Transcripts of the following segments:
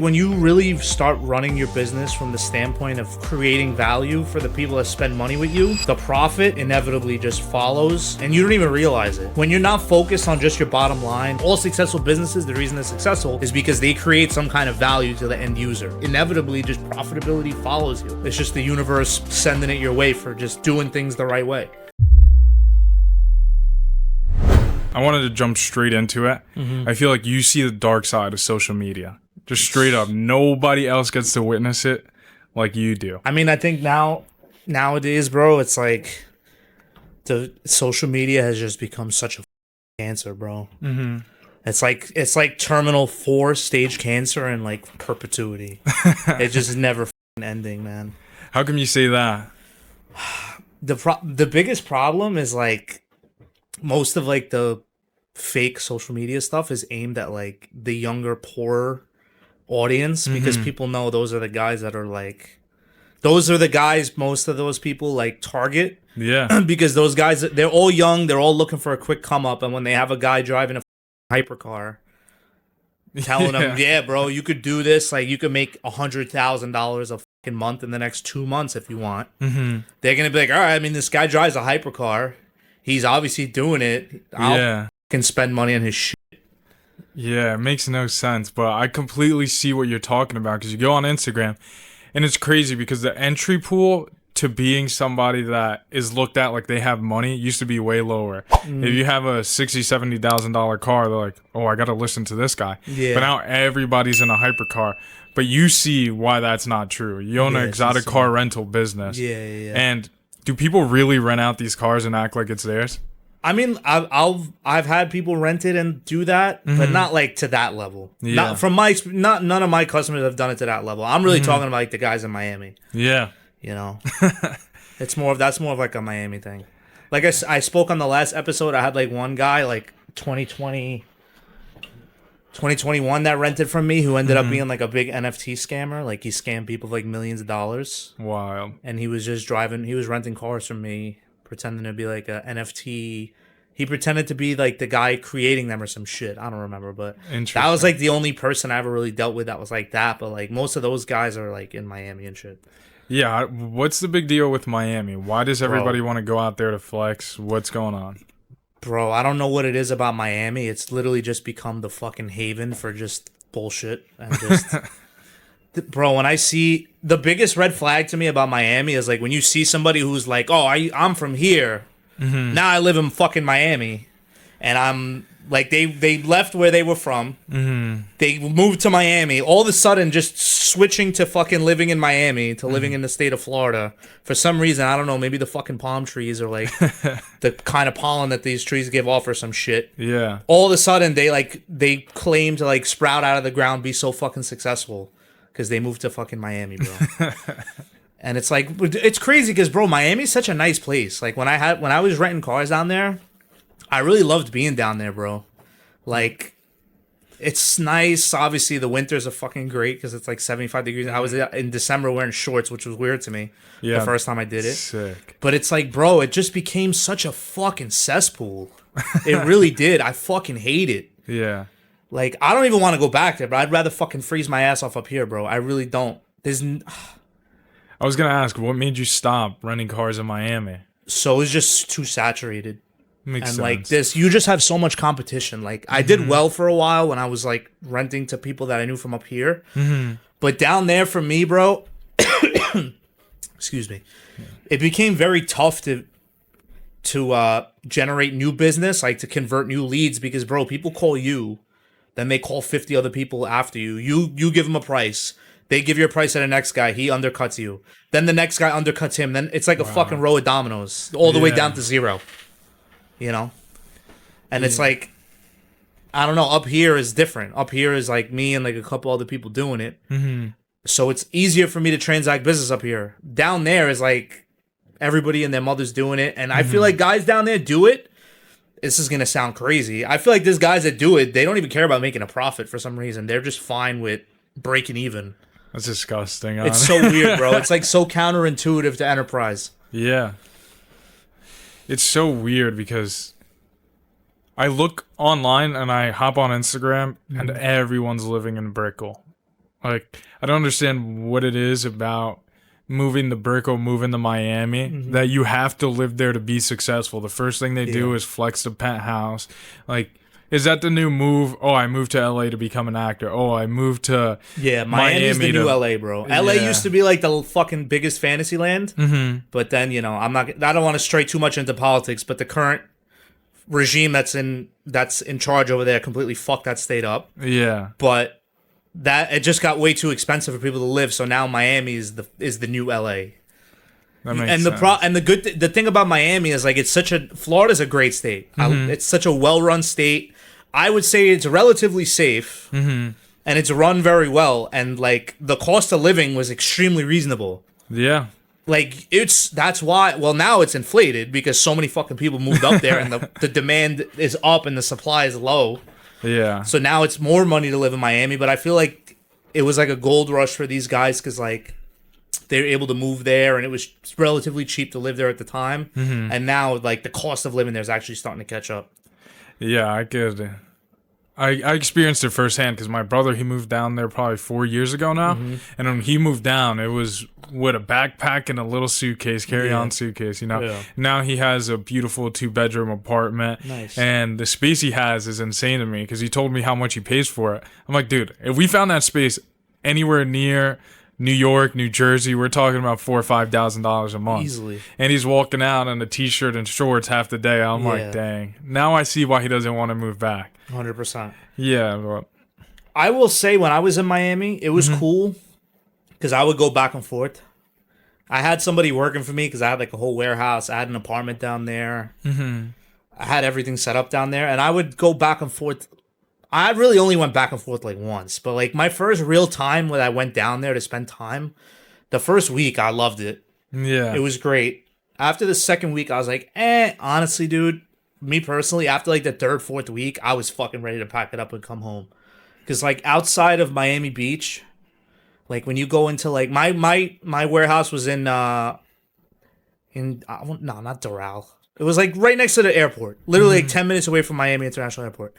When you really start running your business from the standpoint of creating value for the people that spend money with you, the profit inevitably just follows and you don't even realize it. When you're not focused on just your bottom line, all successful businesses, the reason they're successful is because they create some kind of value to the end user. Inevitably, just profitability follows you. It's just the universe sending it your way for just doing things the right way. I wanted to jump straight into it. I feel like you see the dark side of social media. Just straight up. Nobody else gets to witness it like you do. I mean, I think nowadays, bro, it's like the social media has just become such a cancer, bro. It's like terminal 4 stage cancer and like perpetuity. It just is never ending, man. How come you say that? The biggest problem is like most of like the fake social media stuff is aimed at like the younger, poorer audience because people know those are the guys that are like, those are the guys most of those people like target. Yeah. Because those guys, they're all young, they're all looking for a quick come up, and when they have a guy driving a hypercar telling them, yeah, bro, you could do this, like you could make $100,000 a fucking month in the next 2 months if you want. They're gonna be like, all right, I mean, this guy drives a hypercar, he's obviously doing it. I can spend money on his shit. Yeah, it makes no sense, but I completely see what you're talking about because you go on Instagram and it's crazy because the entry pool to being somebody that is looked at like they have money used to be way lower. If you have a $60,000, $70,000 car, they're like, oh, I got to listen to this guy. Yeah. But now everybody's in a hypercar. But you see why that's not true. You own an exotic car rental business. Yeah. And do people really rent out these cars and act like it's theirs? I mean, I've had people rent it and do that, but not like to that level. Yeah. Not from none of my customers have done it to that level. I'm really talking about like the guys in Miami. Yeah. You know, that's more of like a Miami thing. Like I spoke on the last episode. I had like one guy like 2021 that rented from me who ended up being like a big NFT scammer. Like he scammed people for like millions of dollars. Wow. And he was just he was renting cars from me, pretending to be like a NFT. He pretended to be like the guy creating them or some shit. I don't remember, but that was like the only person I ever really dealt with that was like that. But like most of those guys are like in Miami and shit. Yeah, what's the big deal with Miami? Why does everybody want to go out there to flex? What's going on? Bro, I don't know what it is about Miami. It's literally just become the fucking haven for just bullshit and just... Bro, when I see... The biggest red flag to me about Miami is like when you see somebody who's like, oh, I'm from here. Now I live in fucking Miami. And I'm... Like, they left where they were from. They moved to Miami. All of a sudden, just switching to fucking living in Miami to living in the state of Florida. For some reason, I don't know, maybe the fucking palm trees are like the kind of pollen that these trees give off or some shit. Yeah. All of a sudden, they claim to like sprout out of the ground, be so fucking successful because they moved to fucking Miami, bro. And it's like, it's crazy because, bro, Miami's such a nice place. Like, when I was renting cars down there, I really loved being down there, bro. Like, it's nice. Obviously, the winters are fucking great because it's like 75 degrees. I was in December wearing shorts, which was weird to me the first time I did it. Sick. But it's like, bro, it just became such a fucking cesspool. It really did. I fucking hate it. Yeah. Like, I don't even want to go back there, but I'd rather fucking freeze my ass off up here, bro. I really don't. I was going to ask, what made you stop renting cars in Miami? So it's just too saturated. Makes sense. Like this, you just have so much competition. Like I did well for a while when I was like renting to people that I knew from up here, but down there for me, bro, excuse me, it became very tough to generate new business, like to convert new leads because, bro, people call you, then they call 50 other people after you. You give them a price. They give your price to the next guy. He undercuts you. Then the next guy undercuts him. Then it's like a fucking row of dominoes all the way down to zero. You know? And it's like, I don't know, up here is different. Up here is like me and like a couple other people doing it. So it's easier for me to transact business up here. Down there is like everybody and their mother's doing it. And I feel like guys down there do it. This is going to sound crazy. I feel like there's guys that do it. They don't even care about making a profit for some reason. They're just fine with breaking even. That's disgusting. It's so weird, bro. It's like so counterintuitive to enterprise. Yeah. It's so weird because I look online and I hop on Instagram and everyone's living in Brickell. Like, I don't understand what it is about moving the brick or moving to Miami that you have to live there to be successful. The first thing they do is flex the penthouse. Like, is that the new move? Oh, I moved to LA to become an actor. Oh, I moved to Miami's the new LA, bro. LA Yeah. used to be like the fucking biggest fantasy land, but then I don't want to stray too much into politics, but the current regime that's in charge over there completely fucked that state up. Yeah. But that it just got way too expensive for people to live, so now Miami is the new LA. That makes And sense. the thing about Miami is like Florida's a great state. It's such a well-run state. I would say it's relatively safe, and it's run very well. And like the cost of living was extremely reasonable. Yeah. Like that's why. Well, now it's inflated because so many fucking people moved up there, and the demand is up and the supply is low. Yeah. So now it's more money to live in Miami. But I feel like it was like a gold rush for these guys because like they were able to move there, and it was relatively cheap to live there at the time. And now like the cost of living there is actually starting to catch up. Yeah, I could. I experienced it firsthand because my brother, he moved down there probably 4 years ago now. And when he moved down, it was with a backpack and a little suitcase, carry-on suitcase, Yeah. Now he has a beautiful 2-bedroom apartment. Nice. And the space he has is insane to me because he told me how much he pays for it. I'm like, dude, if we found that space anywhere near New York, New Jersey, we're talking about $4,000 or $5,000 a month. Easily. And he's walking out in a t-shirt and shorts half the day. I'm Yeah. like, dang. Now I see why he doesn't want to move back. 100%. Yeah, but I will say when I was in Miami, it was cool because I would go back and forth. I had somebody working for me because I had like a whole warehouse. I had an apartment down there. I had everything set up down there, and I would go back and forth. I really only went back and forth like once, but like my first real time when I went down there to spend time, the first week I loved it. yeah. It was great. After the second week, I was like, honestly, dude, me personally, after like the third, fourth week, I was fucking ready to pack it up and come home. Because like outside of Miami Beach, like when you go into like my warehouse was in no, not Doral. It was like right next to the airport, literally like 10 minutes away from Miami International Airport.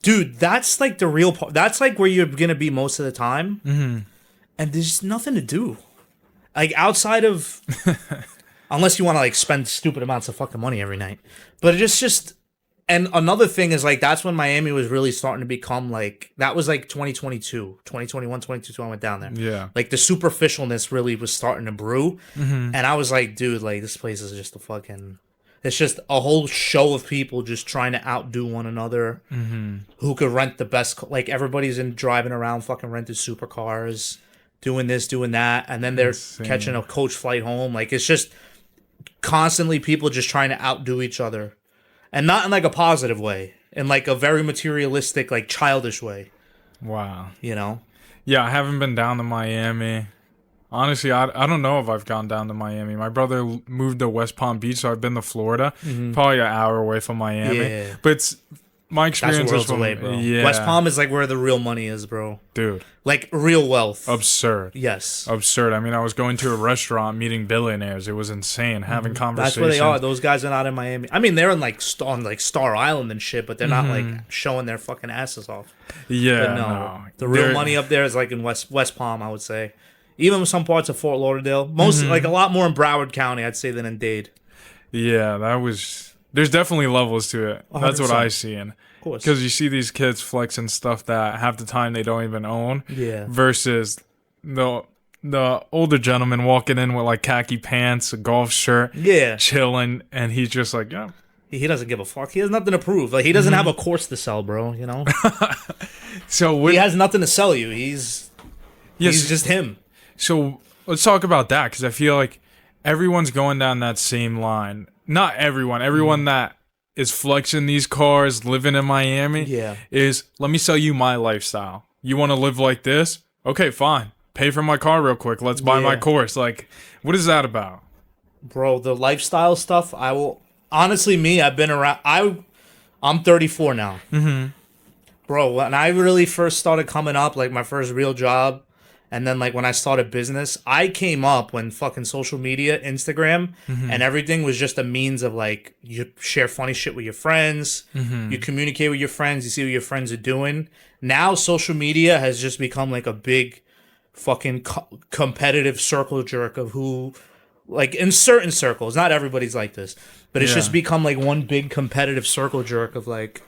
Dude, that's like the real part. That's like where you're gonna be most of the time, and there's just nothing to do. Like outside of, unless you want to like spend stupid amounts of fucking money every night. But it's just, and another thing is like that's when Miami was really starting to become like that was like 2022, 2021, 2022. I went down there. Yeah. Like the superficialness really was starting to brew, and I was like, dude, like this place is just a fucking. It's just a whole show of people just trying to outdo one another. Who could rent the best? Like everybody's in driving around, fucking rented supercars, doing this, doing that, and then they're Insane. catching a coach flight home. Like it's just constantly people just trying to outdo each other, and not in like a positive way, in like a very materialistic, like childish way. Wow. You know? Yeah, I haven't been down to Miami. Honestly, I don't know if I've gone down to Miami. My brother moved to West Palm Beach, so I've been to Florida. Probably an hour away from Miami. Yeah. But it's my That's experience is worlds from away, bro. Yeah, West Palm is like where the real money is, bro. dude, Like real wealth. absurd. Yes. Absurd. I mean, I was going to a restaurant meeting billionaires. It was insane. Having That's conversations. where they are. Those guys are not in Miami. I mean, they're in like on like Star Island and shit, but they're not like showing their fucking asses off. Yeah, But no, no. the real They're- money up there is like in West Palm, I would say. Even with some parts of Fort Lauderdale, most like a lot more in Broward County, I'd say, than in Dade. Yeah, that was. There's definitely levels to it. That's what 100%. I see. Of course. Because you see these kids flexing stuff that half the time they don't even own. Yeah. Versus the older gentleman walking in with like khaki pants, a golf shirt, Yeah. chilling, and he's just like, yeah. He doesn't give a fuck. He has nothing to prove. Like he doesn't have a course to sell, bro. You know, So what? he has nothing to sell you. He's Yes. just him. So let's talk about that because I feel like everyone's going down that same line. Not everyone. Everyone that is flexing these cars, living in Miami, Yeah. is let me sell you my lifestyle. You want to live like this? Okay, fine. Pay for my car real quick. Let's buy my Yeah. course. Like, what is that about? Bro, the lifestyle stuff, I will honestly I've been around I'm 34 now. Bro, when I really first started coming up, like my first real job, and then like when I started business, I came up when fucking social media, Instagram, and everything was just a means of like you share funny shit with your friends, you communicate with your friends, you see what your friends are doing. Now social media has just become like a big fucking competitive circle jerk of who, like in certain circles, not everybody's like this, but it's just become like one big competitive circle jerk of like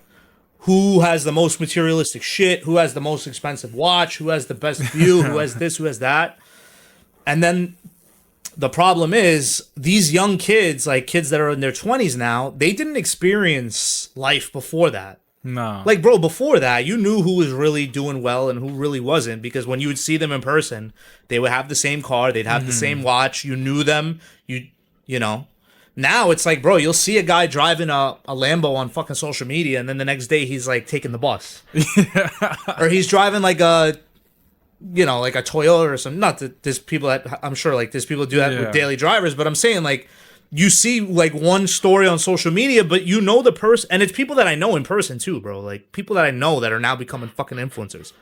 who has the most materialistic shit, who has the most expensive watch, who has the best view, who has this, who has that. And then the problem is these young kids, like kids that are in their 20s now, they didn't experience life before that. No. Like, bro, before that, you knew who was really doing well and who really wasn't, because when you would see them in person, they would have the same car, they'd have the same watch, you knew them, you know. Now it's like, bro, you'll see a guy driving a Lambo on fucking social media, and then the next day he's like taking the bus. Or he's driving like a, you know, like a Toyota or something. Not that there's people that, I'm sure like there's people do that with daily drivers, but I'm saying like, you see like one story on social media, but you know the person, and it's people that I know in person too, bro. Like people that I know that are now becoming fucking influencers.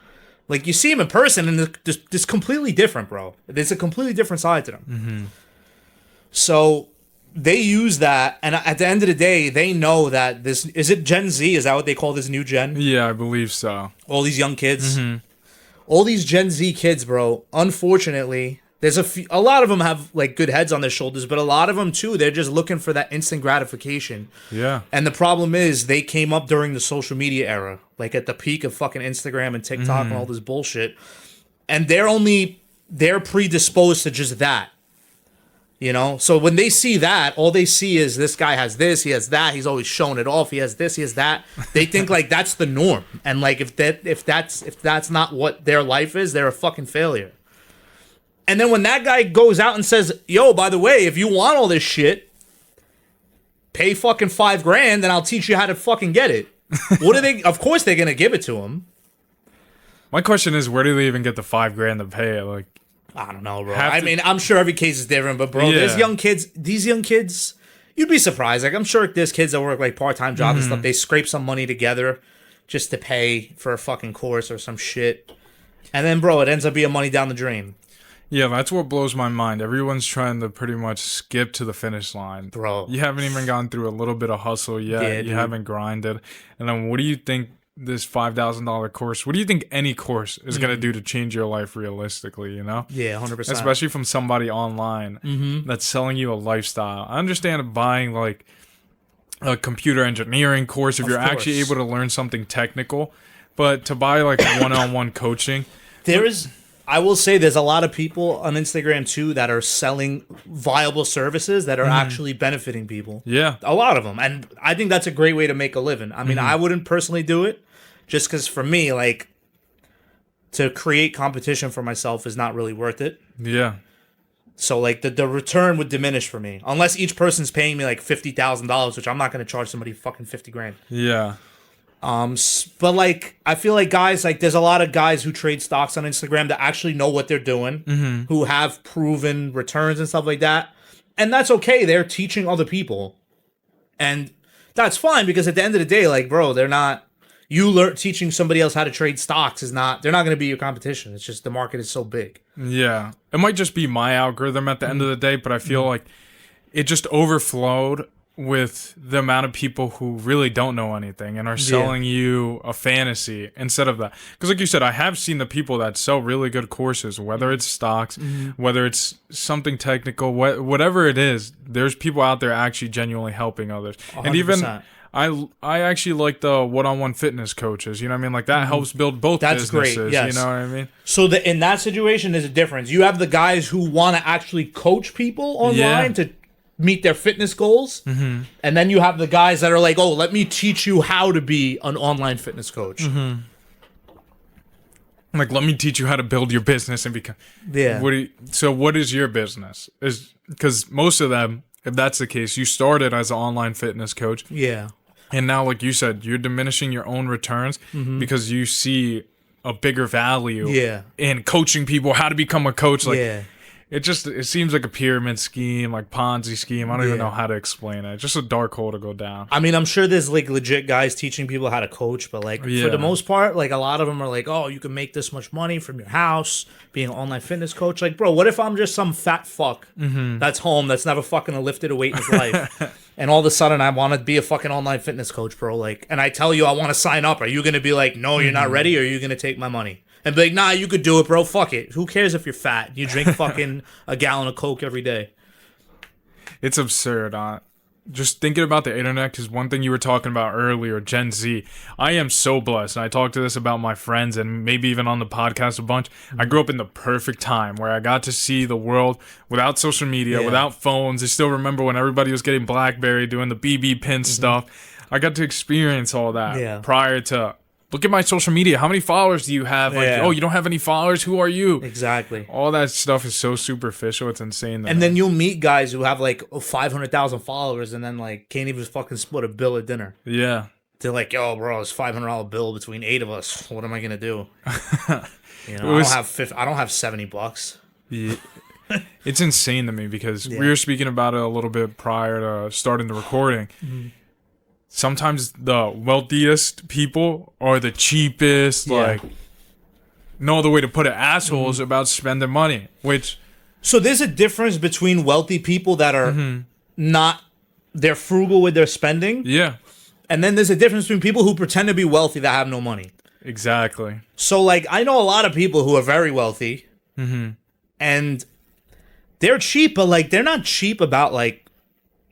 Like you see them in person, and it's completely different, bro. There's a completely different side to them. Mm-hmm. So they use that, and at the end of the day, they know that this is it. Gen Z, is that what they call this new gen? Yeah, I believe so. All these young kids, all these Gen Z kids, bro. Unfortunately, there's a lot of them have like good heads on their shoulders, but a lot of them too, they're just looking for that instant gratification. Yeah. And the problem is they came up during the social media era, like at the peak of fucking Instagram and TikTok and all this bullshit. And they're predisposed to just that. You know? So when they see that, all they see is this guy has this, he has that, he's always showing it off, he has this, he has that. They think like that's the norm. And like if that's not what their life is, they're a fucking failure. And then when that guy goes out and says, yo, by the way, if you want all this shit, pay fucking $5,000 and I'll teach you how to fucking get it. What are they? Of course they're going to give it to him. My question is, where do they even get the $5,000 to pay it? Like, I don't know, bro. I mean, I'm sure every case is different, but bro, there's young kids, these young kids, you'd be surprised. Like, I'm sure there's kids that work like part-time jobs and stuff. They scrape some money together just to pay for a fucking course or some shit. And then, bro, it ends up being money down the drain. Yeah, that's what blows my mind. Everyone's trying to pretty much skip to the finish line. Bro. You haven't even gone through a little bit of hustle yet. Yeah, you haven't grinded. And then what do you think this $5,000 course, what do you think any course is going to do to change your life realistically, you know? Yeah, 100%. Especially from somebody online that's selling you a lifestyle. I understand buying like a computer engineering course if you're actually able to learn something technical, but to buy like one-on-one coaching. I will say there's a lot of people on Instagram too that are selling viable services that are actually benefiting people. Yeah. A lot of them. And I think that's a great way to make a living. I mean, I wouldn't personally do it just because for me, like, to create competition for myself is not really worth it. Yeah. So, like, the return would diminish for me. Unless each person's paying me, like, $50,000, which I'm not going to charge somebody fucking $50,000. Yeah. But like I feel like guys, like there's a lot of guys who trade stocks on Instagram that actually know what they're doing, who have proven returns and stuff like that, and that's okay. They're teaching other people, and that's fine because at the end of the day, like bro, they're not. Teaching somebody else how to trade stocks is not. They're not going to be your competition. It's just the market is so big. Yeah, it might just be my algorithm at the end of the day, but I feel like it just overflowed with the amount of people who really don't know anything and are selling you a fantasy instead of that. Because like you said, I have seen the people that sell really good courses, whether it's stocks, whether it's something technical, whatever it is, there's people out there actually genuinely helping others. 100%. And even I actually like the one-on-one fitness coaches, you know what I mean? Like that helps build both businesses, great. Yes. You know what I mean? So in that situation, there's a difference. You have the guys who want to actually coach people online to meet their fitness goals, and then you have the guys that are like, oh, let me teach you how to be an online fitness coach. Like, let me teach you how to build your business and become so what is your business? Is because most of them, if that's the case, you started as an online fitness coach, and now like you said, you're diminishing your own returns because you see a bigger value in coaching people how to become a coach. Like it seems like a pyramid scheme, like Ponzi scheme. I don't even know how to explain it. It's just a dark hole to go down. I mean, I'm sure there's like legit guys teaching people how to coach, but like for the most part, like a lot of them are like, oh, you can make this much money from your house being an online fitness coach. Like, bro, what if I'm just some fat fuck that's home, that's never fucking lifted a weight in his life, and all of a sudden I want to be a fucking online fitness coach, bro? Like, and I tell you I want to sign up. Are you going to be like, no, you're not ready, or are you going to take my money? and be like, nah, you could do it, bro. Fuck it. Who cares if you're fat? You drink fucking a gallon of Coke every day. It's absurd. Just thinking about the internet, because one thing you were talking about earlier, Gen Z, I am so blessed. And I talk to this about my friends and maybe even on the podcast a bunch. I grew up in the perfect time where I got to see the world without social media, without phones. I still remember when everybody was getting BlackBerry, doing the BB pin stuff. I got to experience all that prior to, look at my social media. How many followers do you have? Like, oh, you don't have any followers? Who are you? Exactly. All that stuff is so superficial. It's insane. And then you'll meet guys who have like 500,000 followers and then like can't even fucking split a bill at dinner. Yeah. They're like, yo, bro, it's $500 bill between 8 of us. What am I gonna do? You know, I don't have $70. Yeah. It's insane to me because we were speaking about it a little bit prior to starting the recording. Sometimes the wealthiest people are the cheapest, like, no other way to put it, assholes about spending money, which... So there's a difference between wealthy people that are they're frugal with their spending. Yeah. And then there's a difference between people who pretend to be wealthy that have no money. Exactly. So, like, I know a lot of people who are very wealthy, and they're cheap, but, like, they're not cheap about, like,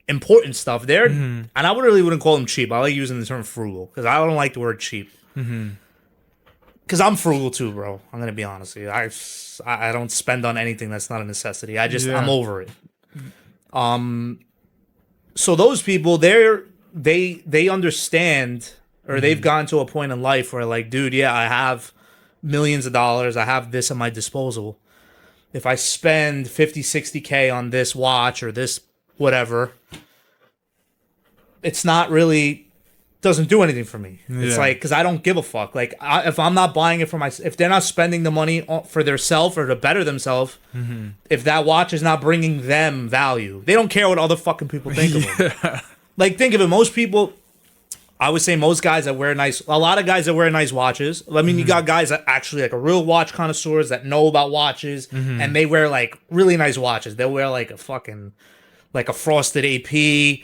important stuff. They're and I wouldn't call them cheap. I like using the term frugal because I don't like the word cheap. Because I'm frugal too, bro. I'm gonna be honest with you. I don't spend on anything that's not a necessity. I'm over it. So those people, they understand, or they've gotten to a point in life where, like, dude, I have millions of dollars. I have this at my disposal. If I spend 50, 60K on this watch or this whatever, it's not really, doesn't do anything for me. It's like, because I don't give a fuck. Like, if I'm not buying it for if they're not spending the money for themselves or to better themselves, if that watch is not bringing them value, they don't care what other fucking people think of them. Like, think of it. Most people, I would say most guys that wear a lot of guys that wear nice watches. I mean, you got guys that actually like a real watch connoisseurs that know about watches, and they wear like really nice watches. They'll wear like a fucking, like a frosted AP,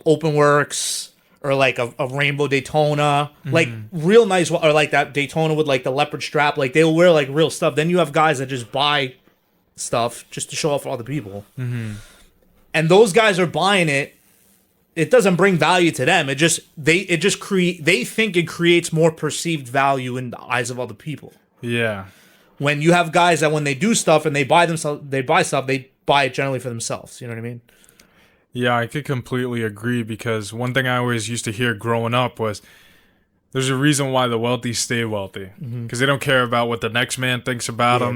Open Works, or like a Rainbow Daytona, like real nice, or like that Daytona with like the leopard strap. Like, they'll wear like real stuff. Then you have guys that just buy stuff just to show off for other people, and those guys are buying it. It doesn't bring value to them. They think it creates more perceived value in the eyes of other people. Yeah. When you have guys that when they do stuff and they buy stuff, they buy it generally for themselves. You know what I mean? Yeah, I could completely agree, because one thing I always used to hear growing up was there's a reason why the wealthy stay wealthy, because they don't care about what the next man thinks about them.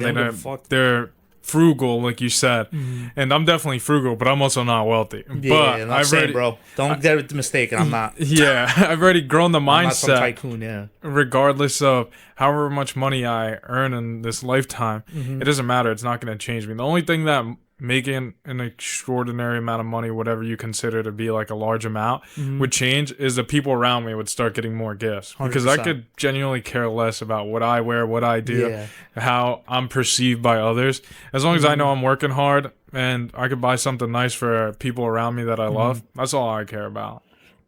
They're frugal, like you said, and I'm definitely frugal, but I'm also not wealthy. But I've already, bro, don't get it mistaken. I'm not. Yeah, I've already grown the mindset. I'm not some tycoon, regardless of however much money I earn in this lifetime, it doesn't matter. It's not going to change me. The only thing that making an extraordinary amount of money, whatever you consider to be like a large amount, would change is the people around me would start getting more gifts. 100%. Because I could genuinely care less about what I wear, what I do, how I'm perceived by others. As long as I know I'm working hard and I could buy something nice for people around me that I love, that's all I care about.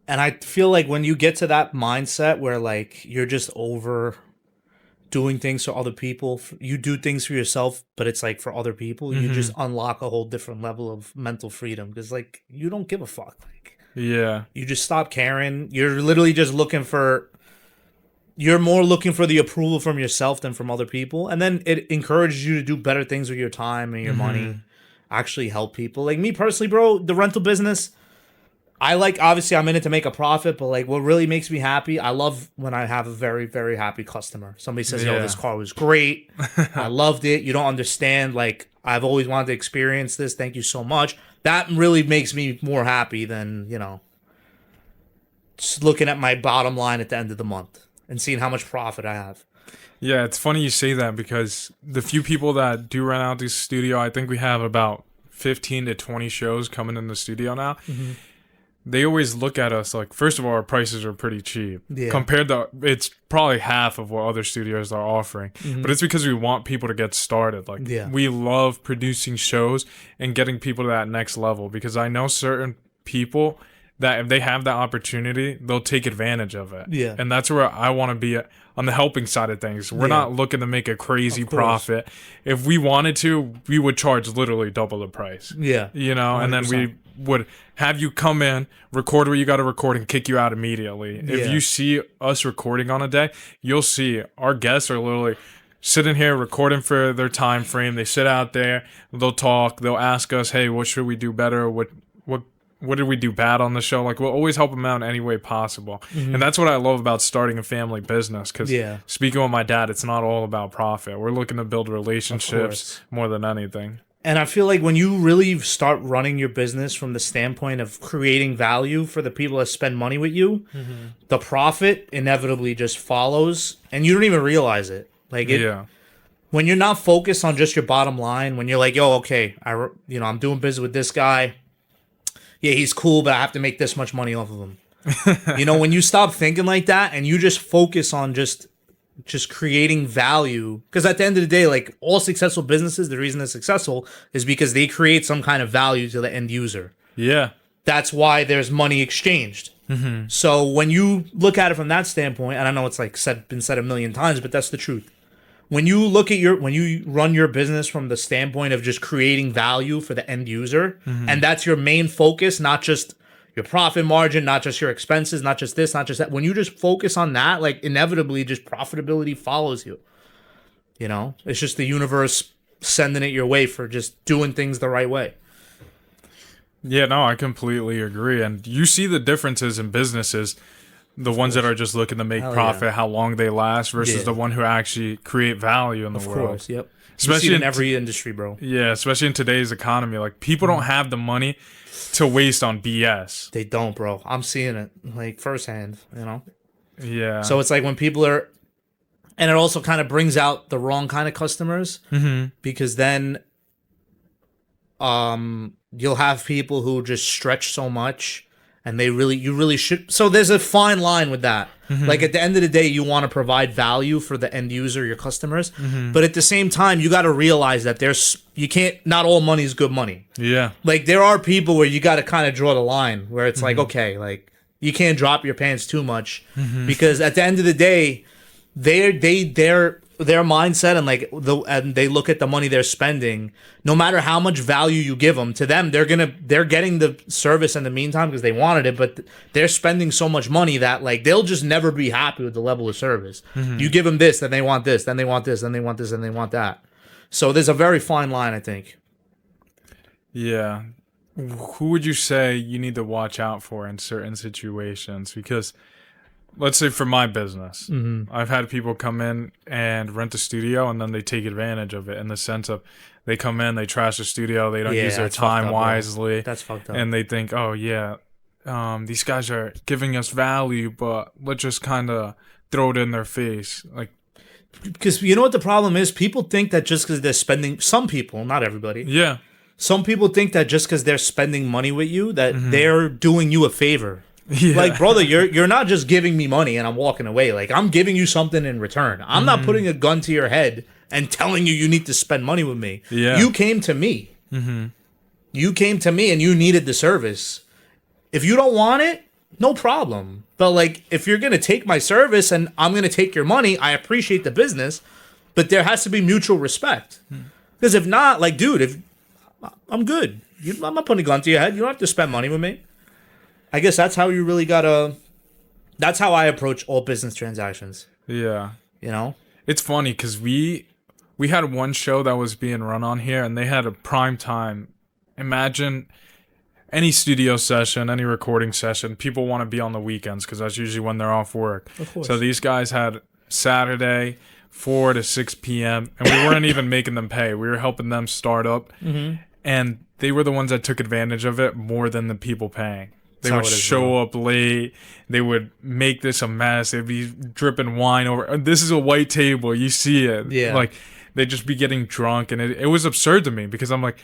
And I feel like when you get to that mindset where, like, you're just over doing things for other people, you do things for yourself, but it's like for other people, you just unlock a whole different level of mental freedom, because, like, you don't give a fuck. Like, you just stop caring. You're literally just you're more looking for the approval from yourself than from other people, and then it encourages you to do better things with your time and your money, actually help people. Like, me personally, bro, the rental business, obviously I'm in it to make a profit, but, like, what really makes me happy, I love when I have a very, very happy customer. Somebody says, yo, this car was great. I loved it. You don't understand. Like, I've always wanted to experience this. Thank you so much. That really makes me more happy than, just looking at my bottom line at the end of the month and seeing how much profit I have. Yeah, it's funny you say that, because the few people that do rent out this studio, I think we have about 15 to 20 shows coming in the studio now. They always look at us like, first of all, our prices are pretty cheap. Compared to, it's probably half of what other studios are offering. But it's because we want people to get started. Like, we love producing shows and getting people to that next level, because I know certain people, that if they have that opportunity, they'll take advantage of it. Yeah. And that's where I want to be on the helping side of things. We're not looking to make a crazy profit. If we wanted to, we would charge literally double the price. Yeah. You know, 100%. And then we would have you come in, record what you got to record, and kick you out immediately. Yeah. If you see us recording on a day, you'll see our guests are literally sitting here recording for their time frame. They sit out there, they'll talk, they'll ask us, hey, what should we do better? What did we do bad on the show? Like, we'll always help them out in any way possible. And that's what I love about starting a family business. Because speaking with my dad, it's not all about profit. We're looking to build relationships more than anything. And I feel like when you really start running your business from the standpoint of creating value for the people that spend money with you, the profit inevitably just follows, and you don't even realize it. Like, when you're not focused on just your bottom line, when you're like, yo, okay, I'm doing business with this guy. Yeah, he's cool, but I have to make this much money off of him. When you stop thinking like that and you just focus on just creating value, because at the end of the day, like, all successful businesses, the reason they're successful is because they create some kind of value to the end user. Yeah. That's why there's money exchanged. So when you look at it from that standpoint, and I know it's like been said a million times, but that's the truth. When you look at when you run your business from the standpoint of just creating value for the end user, and that's your main focus, not just your profit margin, not just your expenses, not just this, not just that. When you just focus on that, like, inevitably just profitability follows you. It's just the universe sending it your way for just doing things the right way. Yeah, no, I completely agree. And you see the differences in businesses. The ones that are just looking to make profit, how long they last, versus the one who actually create value in the world. Of course, yep. Especially in every industry, bro. Yeah, especially in today's economy. Like, people don't have the money to waste on BS. They don't, bro. I'm seeing it, like, firsthand, Yeah. So it's like when people are... And it also kind of brings out the wrong kind of customers, because then you'll have people who just stretch so much... And you really should. So there's a fine line with that. Like, at the end of the day, you want to provide value for the end user, your customers. But at the same time, you got to realize that not all money is good money. Yeah. Like, there are people where you got to kind of draw the line where it's like, okay, like, you can't drop your pants too much, because at the end of the day, their mindset and they look at the money they're spending. No matter how much value you give them, to them they're getting the service in the meantime because they wanted it, but they're spending so much money that, like, they'll just never be happy with the level of service. You give them this, then they want this, then they want this, then they want this, then they want that. So there's a very fine line, I think. Yeah. Who would you say you need to watch out for in certain situations? Because let's say for my business, I've had people come in and rent a studio, and then they take advantage of it in the sense of they come in, they trash the studio, they don't use their time wisely. Bro. That's fucked up. And they think, oh, yeah, these guys are giving us value, but let's just kind of throw it in their face. Like, because you know what the problem is? People think that just because they're spending, some people, not everybody. Yeah. Some people think that just because they're spending money with you, that they're doing you a favor. Yeah. Like, brother, you're not just giving me money and I'm walking away. Like, I'm giving you something in return. I'm not putting a gun to your head and telling you need to spend money with me. Yeah. You came to me. You came to me and you needed the service. If you don't want it, no problem. But, like, if you're going to take my service and I'm going to take your money, I appreciate the business, but there has to be mutual respect. Because if not, like, dude, I'm good. I'm not putting a gun to your head. You don't have to spend money with me. I guess that's how you really gotta... That's how I approach all business transactions. Yeah. It's funny, because we had one show that was being run on here, and they had a prime time. Imagine any studio session, any recording session, people want to be on the weekends, because that's usually when they're off work. Of course. So these guys had Saturday, 4 to 6 p.m., and we weren't even making them pay. We were helping them start up, and they were the ones that took advantage of it more than the people paying. They would show up late. They would make this a mess. They'd be dripping wine over. This is a white table. You see it. Yeah. Like, they'd just be getting drunk. And it was absurd to me, because I'm like,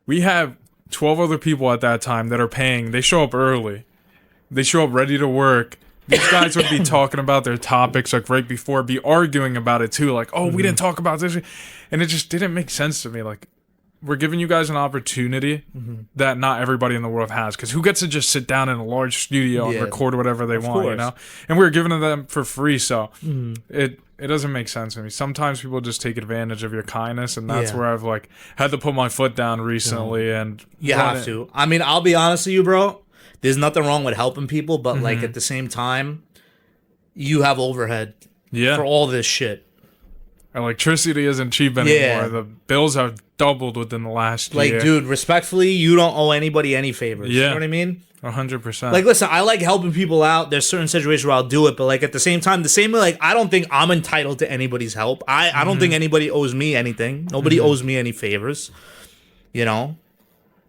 we have 12 other people at that time that are paying. They show up early. They show up ready to work. These guys would be talking about their topics, like, right before, be arguing about it too. Like, oh, we didn't talk about this. And it just didn't make sense to me. Like, we're giving you guys an opportunity that not everybody in the world has. Because who gets to just sit down in a large studio and record whatever they want, you know? And we're giving it them for free, so it doesn't make sense to me. Sometimes people just take advantage of your kindness, and that's where I've like had to put my foot down recently. And you have to. I mean, I'll be honest with you, bro. There's nothing wrong with helping people, but like at the same time, you have overhead for all this shit. Electricity isn't cheap anymore. Yeah. The bills have doubled within the last year. Like, dude, respectfully, you don't owe anybody any favors. Yeah. You know what I mean? 100%. Like, listen, I like helping people out. There's certain situations where I'll do it, but like at the same time, like I don't think I'm entitled to anybody's help. I don't think anybody owes me anything. Nobody owes me any favors. You know?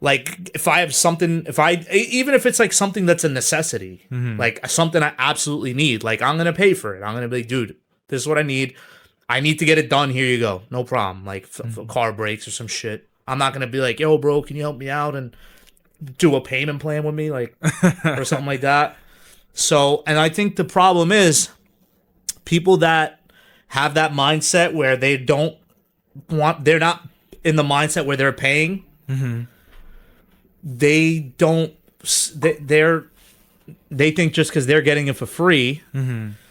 Like, if I have something, even if it's like something that's a necessity, like something I absolutely need, like I'm gonna pay for it. I'm gonna be like, dude, this is what I need. I need to get it done. Here you go. No problem. Like, car breaks or some shit. I'm not going to be like, yo, bro, can you help me out and do a payment plan with me? Like, or something like that. So, and I think the problem is people that have that mindset where they don't want, they're not in the mindset where they're paying. They don't, they think just because they're getting it for free,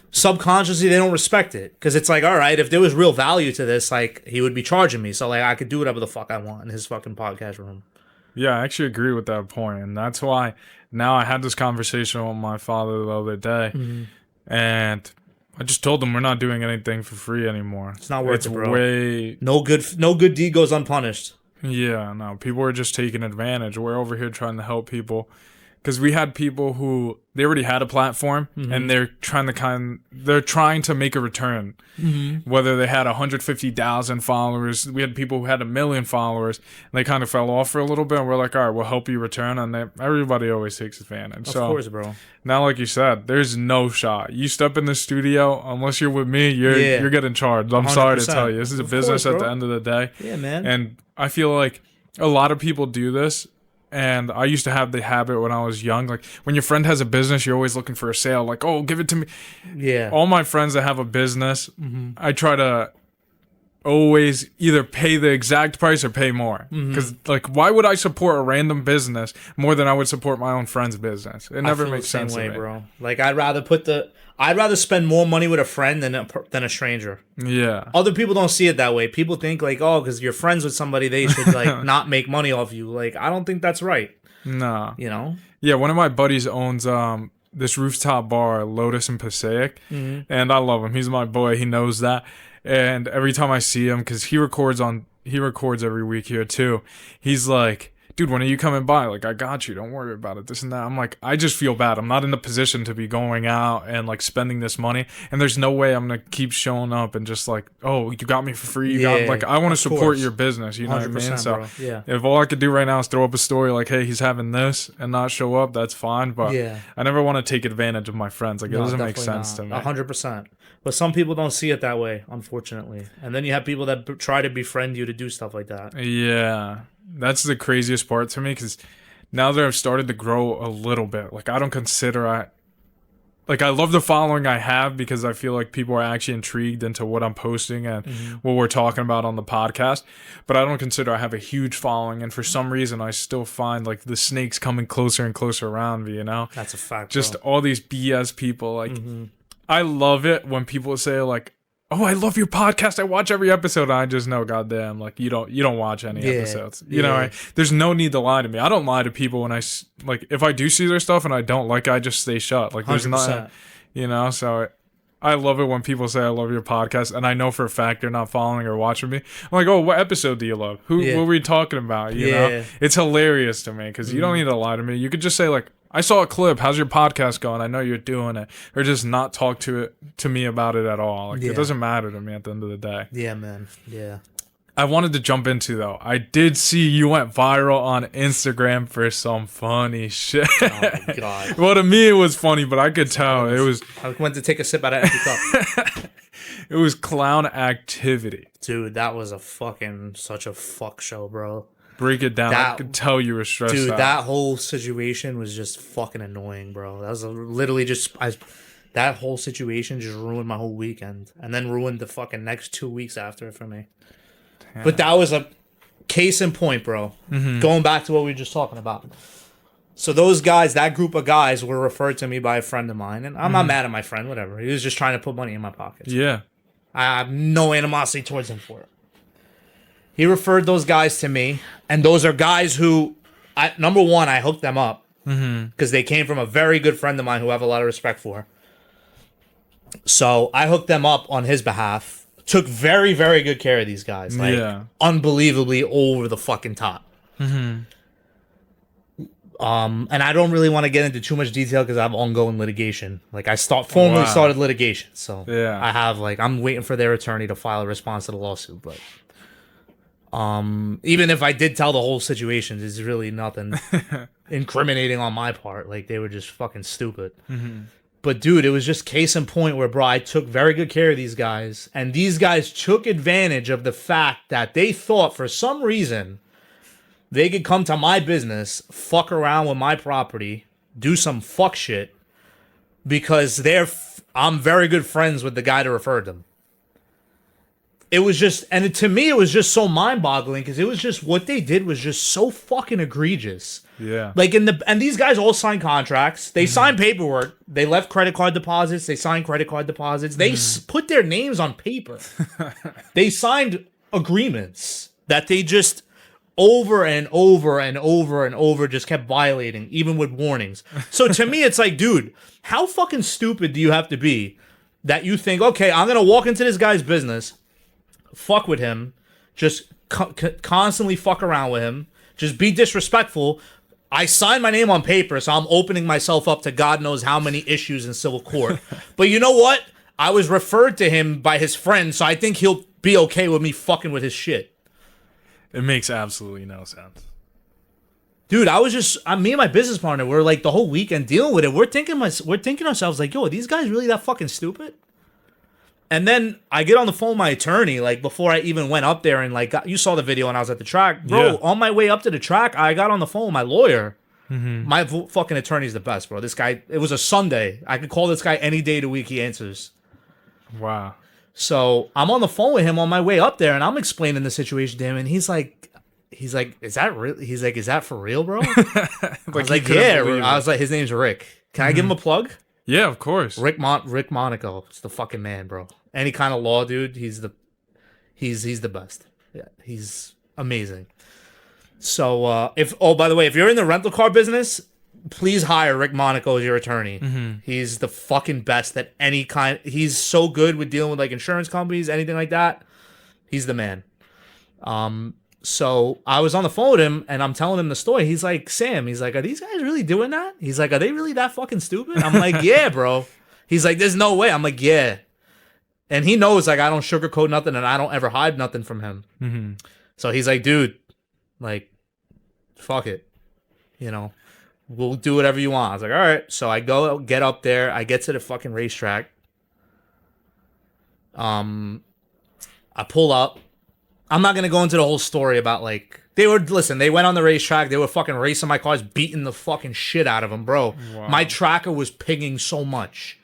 subconsciously they don't respect it, because it's like, all right, if there was real value to this, like he would be charging me, so like I could do whatever the fuck I want in his fucking podcast room. Yeah, I actually agree with that point, and that's why now I had this conversation with my father the other day, and I just told him we're not doing anything for free anymore. It's not worth it, bro. No good deed goes unpunished. Yeah, no, people are just taking advantage. We're over here trying to help people. Because we had people who they already had a platform and they're trying to make a return. Whether they had 150,000 followers, we had people who had 1 million followers, and they kind of fell off for a little bit. And we're like, all right, we'll help you return, and everybody always takes advantage. Of course, bro. Now, like you said, there's no shot. You step in the studio, unless you're with me, you're getting charged. I'm 100%. Sorry to tell you, this is a business at the end of the day. Yeah, man. And I feel like a lot of people do this. And I used to have the habit when I was young, like when your friend has a business, you're always looking for a sale, like, oh, give it to me. Yeah. All my friends that have a business, I try to always either pay the exact price or pay more. Because, like, why would I support a random business more than I would support my own friend's business? It never makes sense to me, bro. Like, I'd rather spend more money with a friend than a stranger. Yeah. Other people don't see it that way. People think like, oh, because you're friends with somebody, they should like not make money off you. Like, I don't think that's right. No. You know? Yeah, one of my buddies owns this rooftop bar, Lotus in Passaic, and I love him. He's my boy. He knows that. And every time I see him, because he records every week here too, he's like, dude, when are you coming by? Like, I got you. Don't worry about it. This and that. I'm like, I just feel bad. I'm not in the position to be going out and like spending this money. And there's no way I'm going to keep showing up and just like, oh, you got me for free. Like, I want to support your business. You know what I mean? So if all I could do right now is throw up a story like, hey, he's having this and not show up, that's fine. But I never want to take advantage of my friends. Like, it doesn't make sense to me. 100%. But some people don't see it that way, unfortunately. And then you have people that try to befriend you to do stuff like that. Yeah. That's the craziest part to me, because now that I've started to grow a little bit, like I don't consider I love the following I have, because I feel like people are actually intrigued into what I'm posting and what we're talking about on the podcast. But I don't consider I have a huge following, and for some reason I still find like the snakes coming closer and closer around me, you know? That's a fact. Just all these BS people. Like I love it when people say like, oh, I love your podcast. I watch every episode. And I just know, goddamn, like you don't watch any episodes. You know, there's no need to lie to me. I don't lie to people when if I do see their stuff and I don't like it, I just stay shut. Like there's 100%. Not, you know. So I love it when people say I love your podcast, and I know for a fact they're not following or watching me. I'm like, oh, what episode do you love? What were we talking about? You know, it's hilarious to me, because you don't need to lie to me. You could just say like, I saw a clip. How's your podcast going? I know you're doing it. Or just not talk to me about it at all. Like, it doesn't matter to me at the end of the day. Yeah, man. Yeah. I wanted to jump into, though. I did see you went viral on Instagram for some funny shit. Oh, my God. Well, to me, it was funny, but I could tell. It was. I went to take a sip out of empty cup. It was clown activity. Dude, that was such a fuck show, bro. Break it down. I could tell you were stressed out. Dude, that whole situation was just fucking annoying, bro. That was literally just... that whole situation just ruined my whole weekend. And then ruined the fucking next 2 weeks after it for me. Damn. But that was case in point, bro. Going back to what we were just talking about. So those guys, that group of guys, were referred to me by a friend of mine, and I'm not mad at my friend. Whatever, he was just trying to put money in my pockets. Yeah. I have no animosity towards him for it. He referred those guys to me, and those are guys who, number one, I hooked them up because they came from a very good friend of mine who I have a lot of respect for. So I hooked them up on his behalf. Took very, very good care of these guys. Like, unbelievably over the fucking top. And I don't really want to get into too much detail because I have ongoing litigation. Like, I formally started litigation. So I have, like, I'm waiting for their attorney to file a response to the lawsuit. But even if I did tell the whole situation, there's really nothing incriminating on my part. Like, they were just fucking stupid. But, dude, it was just case in point where, bro, I took very good care of these guys. And these guys took advantage of the fact that they thought, for some reason, they could come to my business, fuck around with my property, do some fuck shit, because I'm very good friends with the guy that referred them. It was just, and to me, it was just so mind-boggling, because it was just, what they did was just so fucking egregious. Yeah. Like, and these guys all signed contracts. They signed paperwork. They left credit card deposits. They signed credit card deposits. They put their names on paper. They signed agreements that they just over and over and over and over just kept violating, even with warnings. So to me, it's like, dude, how fucking stupid do you have to be that you think, okay, I'm going to walk into this guy's business, fuck with him, just constantly fuck around with him, just be disrespectful. I signed my name on paper, so I'm opening myself up to God knows how many issues in civil court. But you know what? I was referred to him by his friend, so I think he'll be okay with me fucking with his shit. It makes absolutely no sense. Dude, me and my business partner, we're like the whole weekend dealing with it. We're thinking ourselves like, yo, are these guys really that fucking stupid? And then I get on the phone with my attorney, like, before I even went up there and, like, you saw the video when I was at the track. Bro, on my way up to the track, I got on the phone with my lawyer. My fucking attorney's the best, bro. This guy, it was a Sunday. I could call this guy any day of the week. He answers. Wow. So I'm on the phone with him on my way up there, and I'm explaining the situation to him, and he's like, is that real? He's like, is that for real, bro? I was like, yeah. I was like, his name's Rick. Can I give him a plug? Yeah, of course. Rick Monaco. It's the fucking man, bro. Any kind of law, dude. He's the best. Yeah, he's amazing. So by the way, if you're in the rental car business, please hire Rick Monaco as your attorney. He's the fucking best at any kind. He's so good with dealing with like insurance companies, anything like that. He's the man. So I was on the phone with him, and I'm telling him the story. He's like, Sam, he's like, are these guys really doing that? He's like, are they really that fucking stupid? I'm like, yeah, bro. He's like, there's no way. I'm like, yeah. And he knows, like, I don't sugarcoat nothing, and I don't ever hide nothing from him. So he's like, dude, like, fuck it. You know, we'll do whatever you want. I was like, all right. So I get up there. I get to the fucking racetrack. I pull up. I'm not going to go into the whole story about, like, they went on the racetrack. They were fucking racing my cars, beating the fucking shit out of them, bro. Wow. My tracker was pinging so much.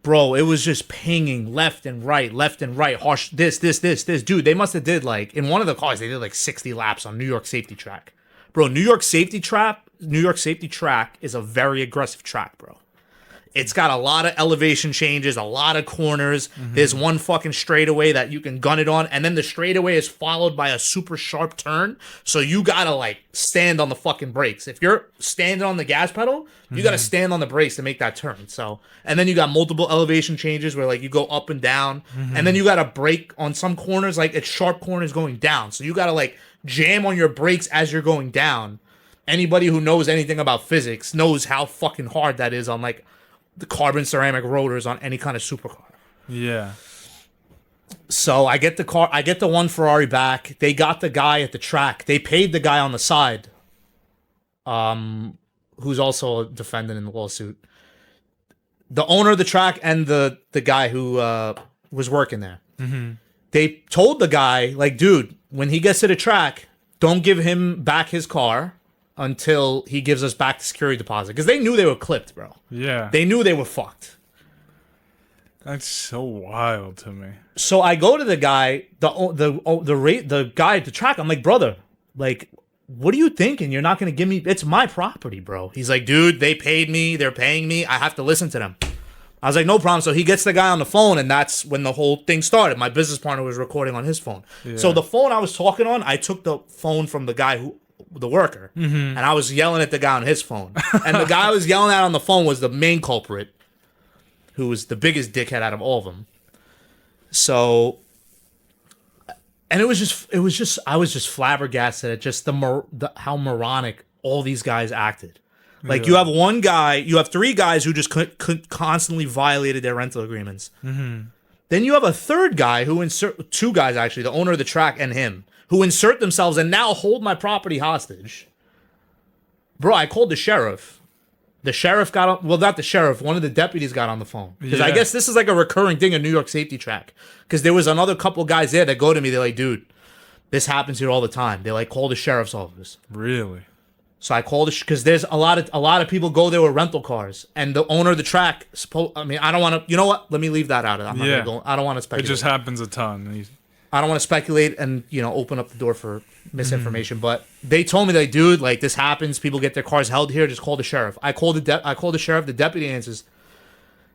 Bro, it was just pinging left and right, harsh, this. Dude, they must have did, like, in one of the cars, they did, like, 60 laps on New York safety track. Bro, New York safety track is a very aggressive track, bro. It's got a lot of elevation changes, a lot of corners. There's one fucking straightaway that you can gun it on, and then the straightaway is followed by a super sharp turn. So you gotta like stand on the fucking brakes. If you're standing on the gas pedal, you gotta stand on the brakes to make that turn. So, and then you got multiple elevation changes where like you go up and down, and then you gotta brake on some corners, like it's sharp corners going down. So you gotta like jam on your brakes as you're going down. Anybody who knows anything about physics knows how fucking hard that is on like the carbon ceramic rotors on any kind of supercar. Yeah. So I get the one Ferrari back. They got the guy at the track. They paid the guy on the side, who's also a defendant in the lawsuit. The owner of the track and the guy who was working there. They told the guy, like, dude, when he gets to the track, don't give him back his car until he gives us back the security deposit. Because they knew they were clipped, bro. Yeah. They knew they were fucked. That's so wild to me. So I go to the guy, the guy at the track. I'm like, brother, like, what are you thinking? You're not gonna give me? It's my property, bro. He's like, dude, they paid me. They're paying me. I have to listen to them. I was like, no problem. So he gets the guy on the phone, and that's when the whole thing started. My business partner was recording on his phone. Yeah. So the phone I was talking on, I took the phone from the guy the worker, and I was yelling at the guy on his phone. And the guy I was yelling at on the phone was the main culprit, who was the biggest dickhead out of all of them. So, and I was just flabbergasted at just how moronic all these guys acted. Like, you have one guy, you have three guys who just constantly violated their rental agreements. Then you have a third guy two guys actually, the owner of the track and him, who insert themselves and now hold my property hostage. Bro, I called the sheriff. The sheriff got on, well, not the sheriff, one of the deputies got on the phone. Because I guess this is like a recurring thing in New York safety track. Because there was another couple guys there that go to me, they're like, dude, this happens here all the time. They like call the sheriff's office. Really? So I called because there's a lot of people go there with rental cars, and the owner of the track. I mean, I don't want to. You know what? Let me leave that out. I'm not gonna go. I don't want to speculate. It just happens a ton. I don't want to speculate and open up the door for misinformation. But they told me, like, dude, like, this happens. People get their cars held here. Just call the sheriff. I called the sheriff. The deputy answers.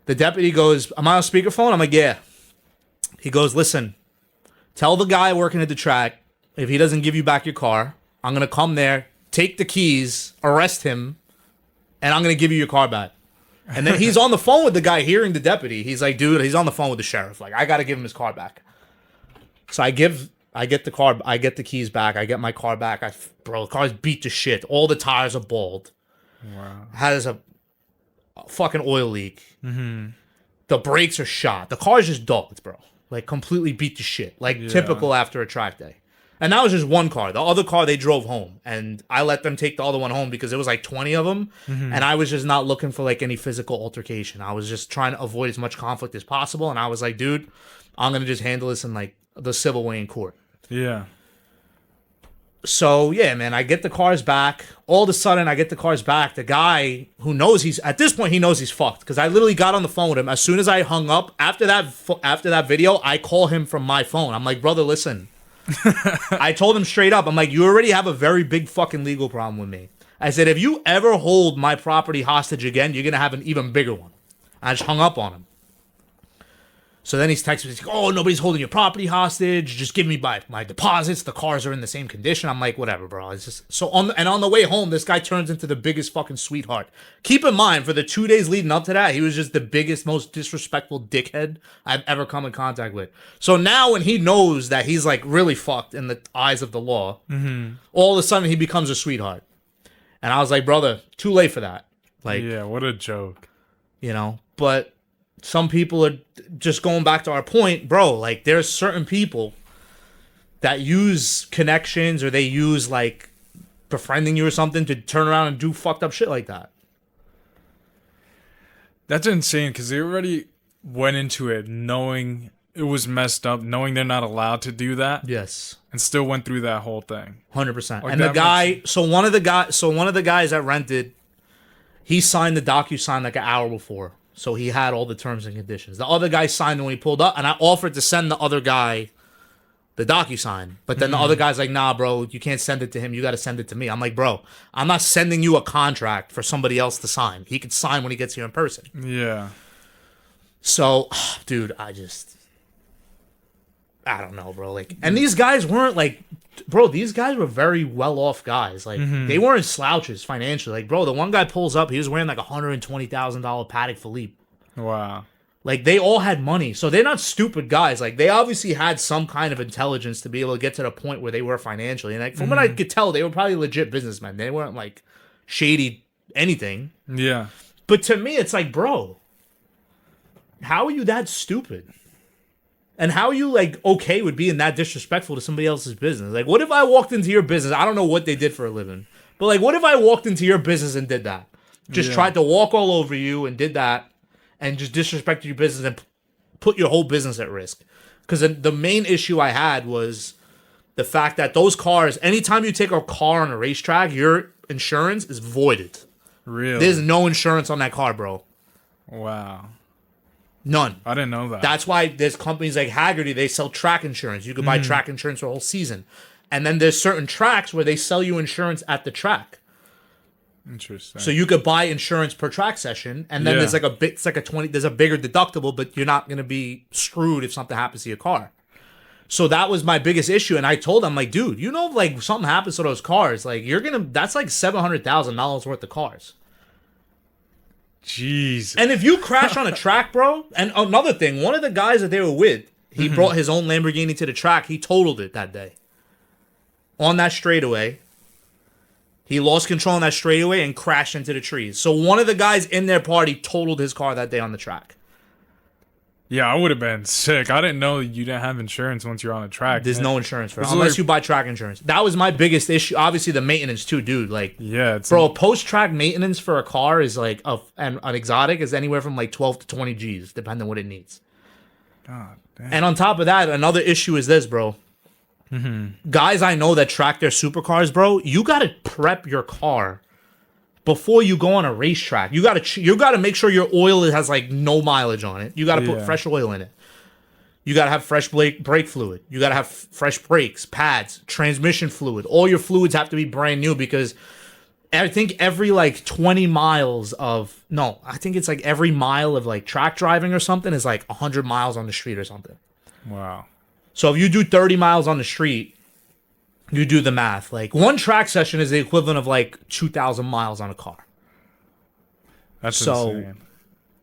The deputy goes, "Am I on speakerphone?" I'm like, "Yeah." He goes, "Listen, tell the guy working at the track if he doesn't give you back your car, I'm gonna come there, take the keys, arrest him, and I'm going to give you your car back." And then he's on the phone with the guy hearing the deputy. He's like, dude, he's on the phone with the sheriff. Like, I got to give him his car back. So I get the keys back. I get my car back. Bro, the car's beat to shit. All the tires are bald. Wow. Has a fucking oil leak. The brakes are shot. The car's just dogged, bro. Like, completely beat to shit. Like, typical after a track day. And that was just one car. The other car, they drove home. And I let them take the other one home because there was like 20 of them. And I was just not looking for like any physical altercation. I was just trying to avoid as much conflict as possible. And I was like, dude, I'm going to just handle this in like the civil way in court. Yeah. So, yeah, man, I get the cars back. All of a sudden, I get the cars back. The guy who knows at this point, he knows he's fucked. Because I literally got on the phone with him. As soon as I hung up, after that video, I call him from my phone. I'm like, brother, listen. I told him straight up, I'm like, you already have a very big fucking legal problem with me. I said, if you ever hold my property hostage again, you're going to have an even bigger one. I just hung up on him. So then he's texting me, he's like, oh, nobody's holding your property hostage. Just give me my deposits. The cars are in the same condition. I'm like, whatever, bro. It's just so on the way home, this guy turns into the biggest fucking sweetheart. Keep in mind, for the 2 days leading up to that, he was just the biggest, most disrespectful dickhead I've ever come in contact with. So now when he knows that he's like really fucked in the eyes of the law, all of a sudden he becomes a sweetheart. And I was like, brother, too late for that. Like, yeah, what a joke. But some people are just going back to our point, bro. Like, there's certain people that use connections or they use like befriending you or something to turn around and do fucked up shit like that. That's insane because they already went into it knowing it was messed up, knowing they're not allowed to do that. Yes. And still went through that whole thing. 100%. And the guy, so one of the guys that rented, he signed the DocuSign like an hour before. So he had all the terms and conditions. The other guy signed when he pulled up, and I offered to send the other guy the DocuSign. But then the other guy's like, nah, bro, you can't send it to him. You got to send it to me. I'm like, bro, I'm not sending you a contract for somebody else to sign. He could sign when he gets here in person. Yeah. So, dude, I don't know, bro. Like, and these guys weren't like, bro, these guys were very well-off guys. Like, they weren't slouches financially. Like, bro, the one guy pulls up, he was wearing like $120,000 Patek Philippe. Wow. Like, they all had money. So they're not stupid guys. Like, they obviously had some kind of intelligence to be able to get to the point where they were financially. And like, from what I could tell, they were probably legit businessmen. They weren't like shady anything. Yeah. But to me, it's like, bro, how are you that stupid? And how are you, like, okay with being that disrespectful to somebody else's business? Like, what if I walked into your business? I don't know what they did for a living. But, like, what if I walked into your business and did that? Just tried to walk all over you and did that and just disrespected your business and put your whole business at risk. Because the main issue I had was the fact that those cars, anytime you take a car on a racetrack, your insurance is voided. Really? There's no insurance on that car, bro. Wow. None. I didn't know that. That's why there's companies like Haggerty, they sell track insurance. You could buy track insurance for a whole season. And then there's certain tracks where they sell you insurance at the track. Interesting. So you could buy insurance per track session, and then there's like a bit, it's like a 20, there's a bigger deductible, but you're not going to be screwed if something happens to your car. So that was my biggest issue. And I told them, like, dude, you know, if like something happens to those cars, like that's like $700,000 worth of cars. Jeez. And if you crash on a track, bro, and another thing, one of the guys that they were with, he brought his own Lamborghini to the track. He totaled it that day. On that straightaway. He lost control on that straightaway and crashed into the trees. So one of the guys in their party totaled his car that day on the track. Yeah, I would have been sick. I didn't know you didn't have insurance once you're on a track. There's no insurance for it, unless you buy track insurance. That was my biggest issue. Obviously, the maintenance too, dude. Like, yeah, bro, post-track maintenance for a car is like, an exotic is anywhere from like 12 to 20 G's, depending on what it needs. God damn. And on top of that, another issue is this, bro. Guys I know that track their supercars, bro, you got to prep your car before you go on a racetrack. You got to make sure your oil has like no mileage on it. You got to put fresh oil in it. You got to have fresh brake fluid. You got to have fresh brakes, pads, transmission fluid. All your fluids have to be brand new because I think every like 20 miles of I think it's like every mile of like track driving or something is like 100 miles on the street or something. Wow. So if you do 30 miles on the street, you do the math. Like one track session is the equivalent of like 2,000 miles on a car. That's insane.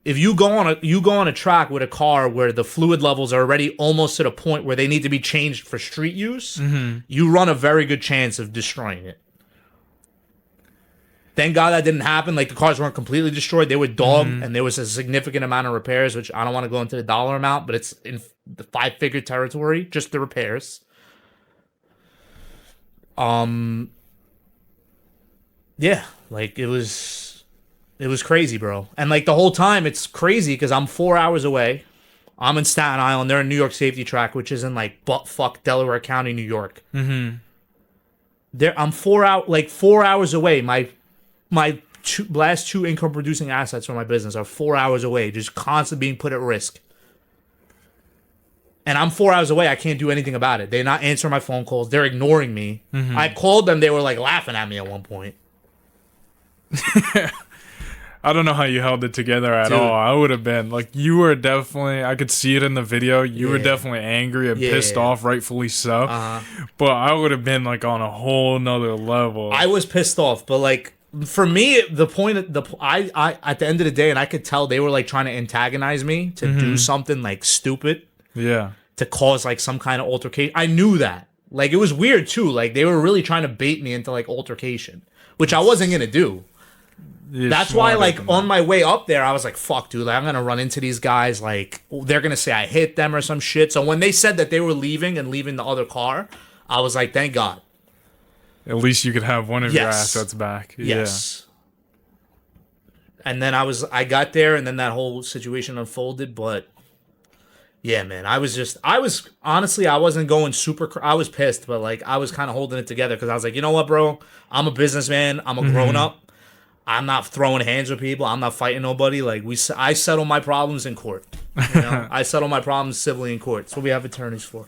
If you go on a track with a car where the fluid levels are already almost to the point where they need to be changed for street use, you run a very good chance of destroying it. Thank God that didn't happen. Like the cars weren't completely destroyed. They were dogged, and there was a significant amount of repairs, which I don't want to go into the dollar amount, but it's in the 5-figure territory, just the repairs. Yeah, like it was crazy, bro. And like the whole time, it's crazy because I'm 4 hours away. I'm in Staten Island. They're in New York Safety Track, which is in like buttfuck Delaware County, New York. I'm 4 hours away. My last two income producing assets for my business are 4 hours away, just constantly being put at risk. And I'm 4 hours away. I can't do anything about it. They're not answering my phone calls. They're ignoring me. I called them. They were like laughing at me at one point. I don't know how you held it together at all. I would have been like, you were definitely, I could see it in the video. You were definitely angry and pissed off, rightfully so. But I would have been like on a whole nother level. I was pissed off, but like for me, the point at the end of the day, and I could tell they were like trying to antagonize me to do something like stupid. Yeah. To cause like some kind of altercation. I knew that. Like it was weird too. Like they were really trying to bait me into like altercation, which I wasn't gonna do. That's why like on my way up there, I was like, fuck, dude, like, I'm gonna run into these guys. Like they're gonna say I hit them or some shit. So when they said that they were leaving the other car, I was like, thank God. At least you could have one of your assets back. Yes. And then I got there and then that whole situation unfolded, but yeah, man, I was honestly, I wasn't going I was pissed, but like I was kind of holding it together because I was like, you know what, bro? I'm a businessman. I'm a grown up. I'm not throwing hands with people. I'm not fighting nobody. Like I settle my problems in court. You know? I settle my problems civilly in court. That's what we have attorneys for.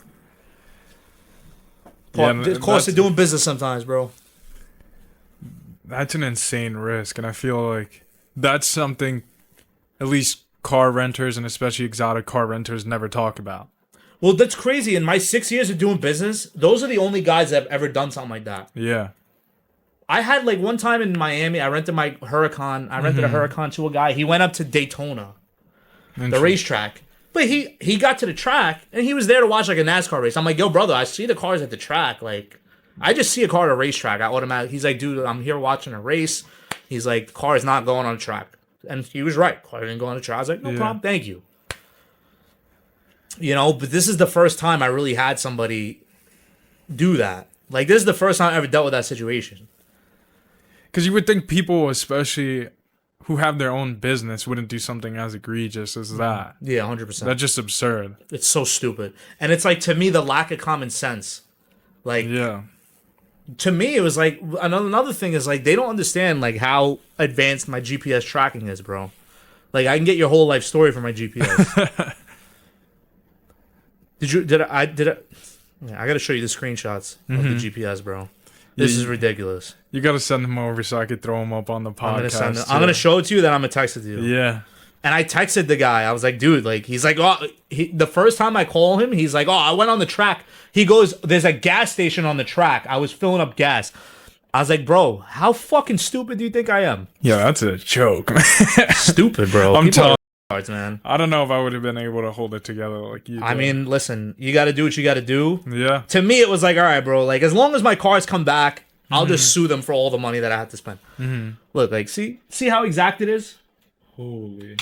Of course, they're doing business sometimes, bro. That's an insane risk, and I feel like that's something at least car renters and especially exotic car renters never talk about. Well, that's crazy. In my 6 years of doing business, those are the only guys that have ever done something like that. Yeah. I had like one time in Miami, I rented my Huracan. I rented a Huracan to a guy. He went up to Daytona, the racetrack. But he got to the track and he was there to watch like a NASCAR race. I'm like, yo, brother, I see the cars at the track. Like, I just see a car at a racetrack. I automatically, he's like, dude, I'm here watching a race. He's like, the car is not going on a track. And he was right. Car didn't go on the track. I was like, no problem. Thank you. You know, but this is the first time I really had somebody do that. Like, this is the first time I ever dealt with that situation. Because you would think people, especially who have their own business, wouldn't do something as egregious as that. Yeah, 100%. That's just absurd. It's so stupid. And it's like, to me, the lack of common sense. Like, yeah. To me, it was like, another thing is like, they don't understand like how advanced my GPS tracking is, bro. Like, I can get your whole life story from my GPS. Did I? Yeah, I gotta show you the screenshots of the GPS, bro. This is ridiculous. You gotta send them over so I could throw them up on the podcast. I'm gonna show it to you, then I'm gonna text it to you. Yeah. And I texted the guy. I was like, dude, like, he's like, oh, the first time I call him, he's like, oh, I went on the track. He goes, there's a gas station on the track. I was filling up gas. I was like, bro, how fucking stupid do you think I am? Yeah, that's a joke, man. Stupid, bro. I'm telling you, man. I don't know if I would have been able to hold it together like you did. I mean, listen, you got to do what you got to do. Yeah. To me, it was like, all right, bro, like, as long as my cars come back, I'll just sue them for all the money that I have to spend. Look, like, see how exact it is? Holy.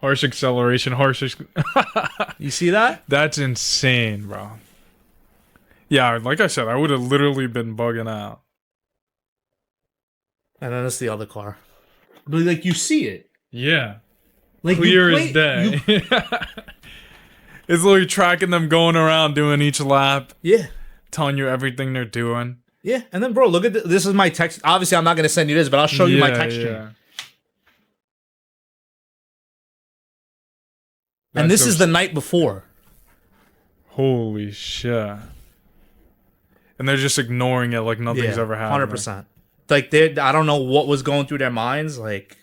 Harsh acceleration, You see that? That's insane, bro. Yeah, like I said, I would have literally been bugging out. And then it's the other car. But, like, you see it. Yeah. Like, Clear as day. It's literally tracking them going around doing each lap. Yeah. Telling you everything they're doing. Yeah. And then, bro, look at this is my text. Obviously, I'm not going to send you this, but I'll show you my text chain. And this is the night before. Holy shit. And they're just ignoring it like nothing's ever happened. 100%. Like, I don't know what was going through their minds. Like,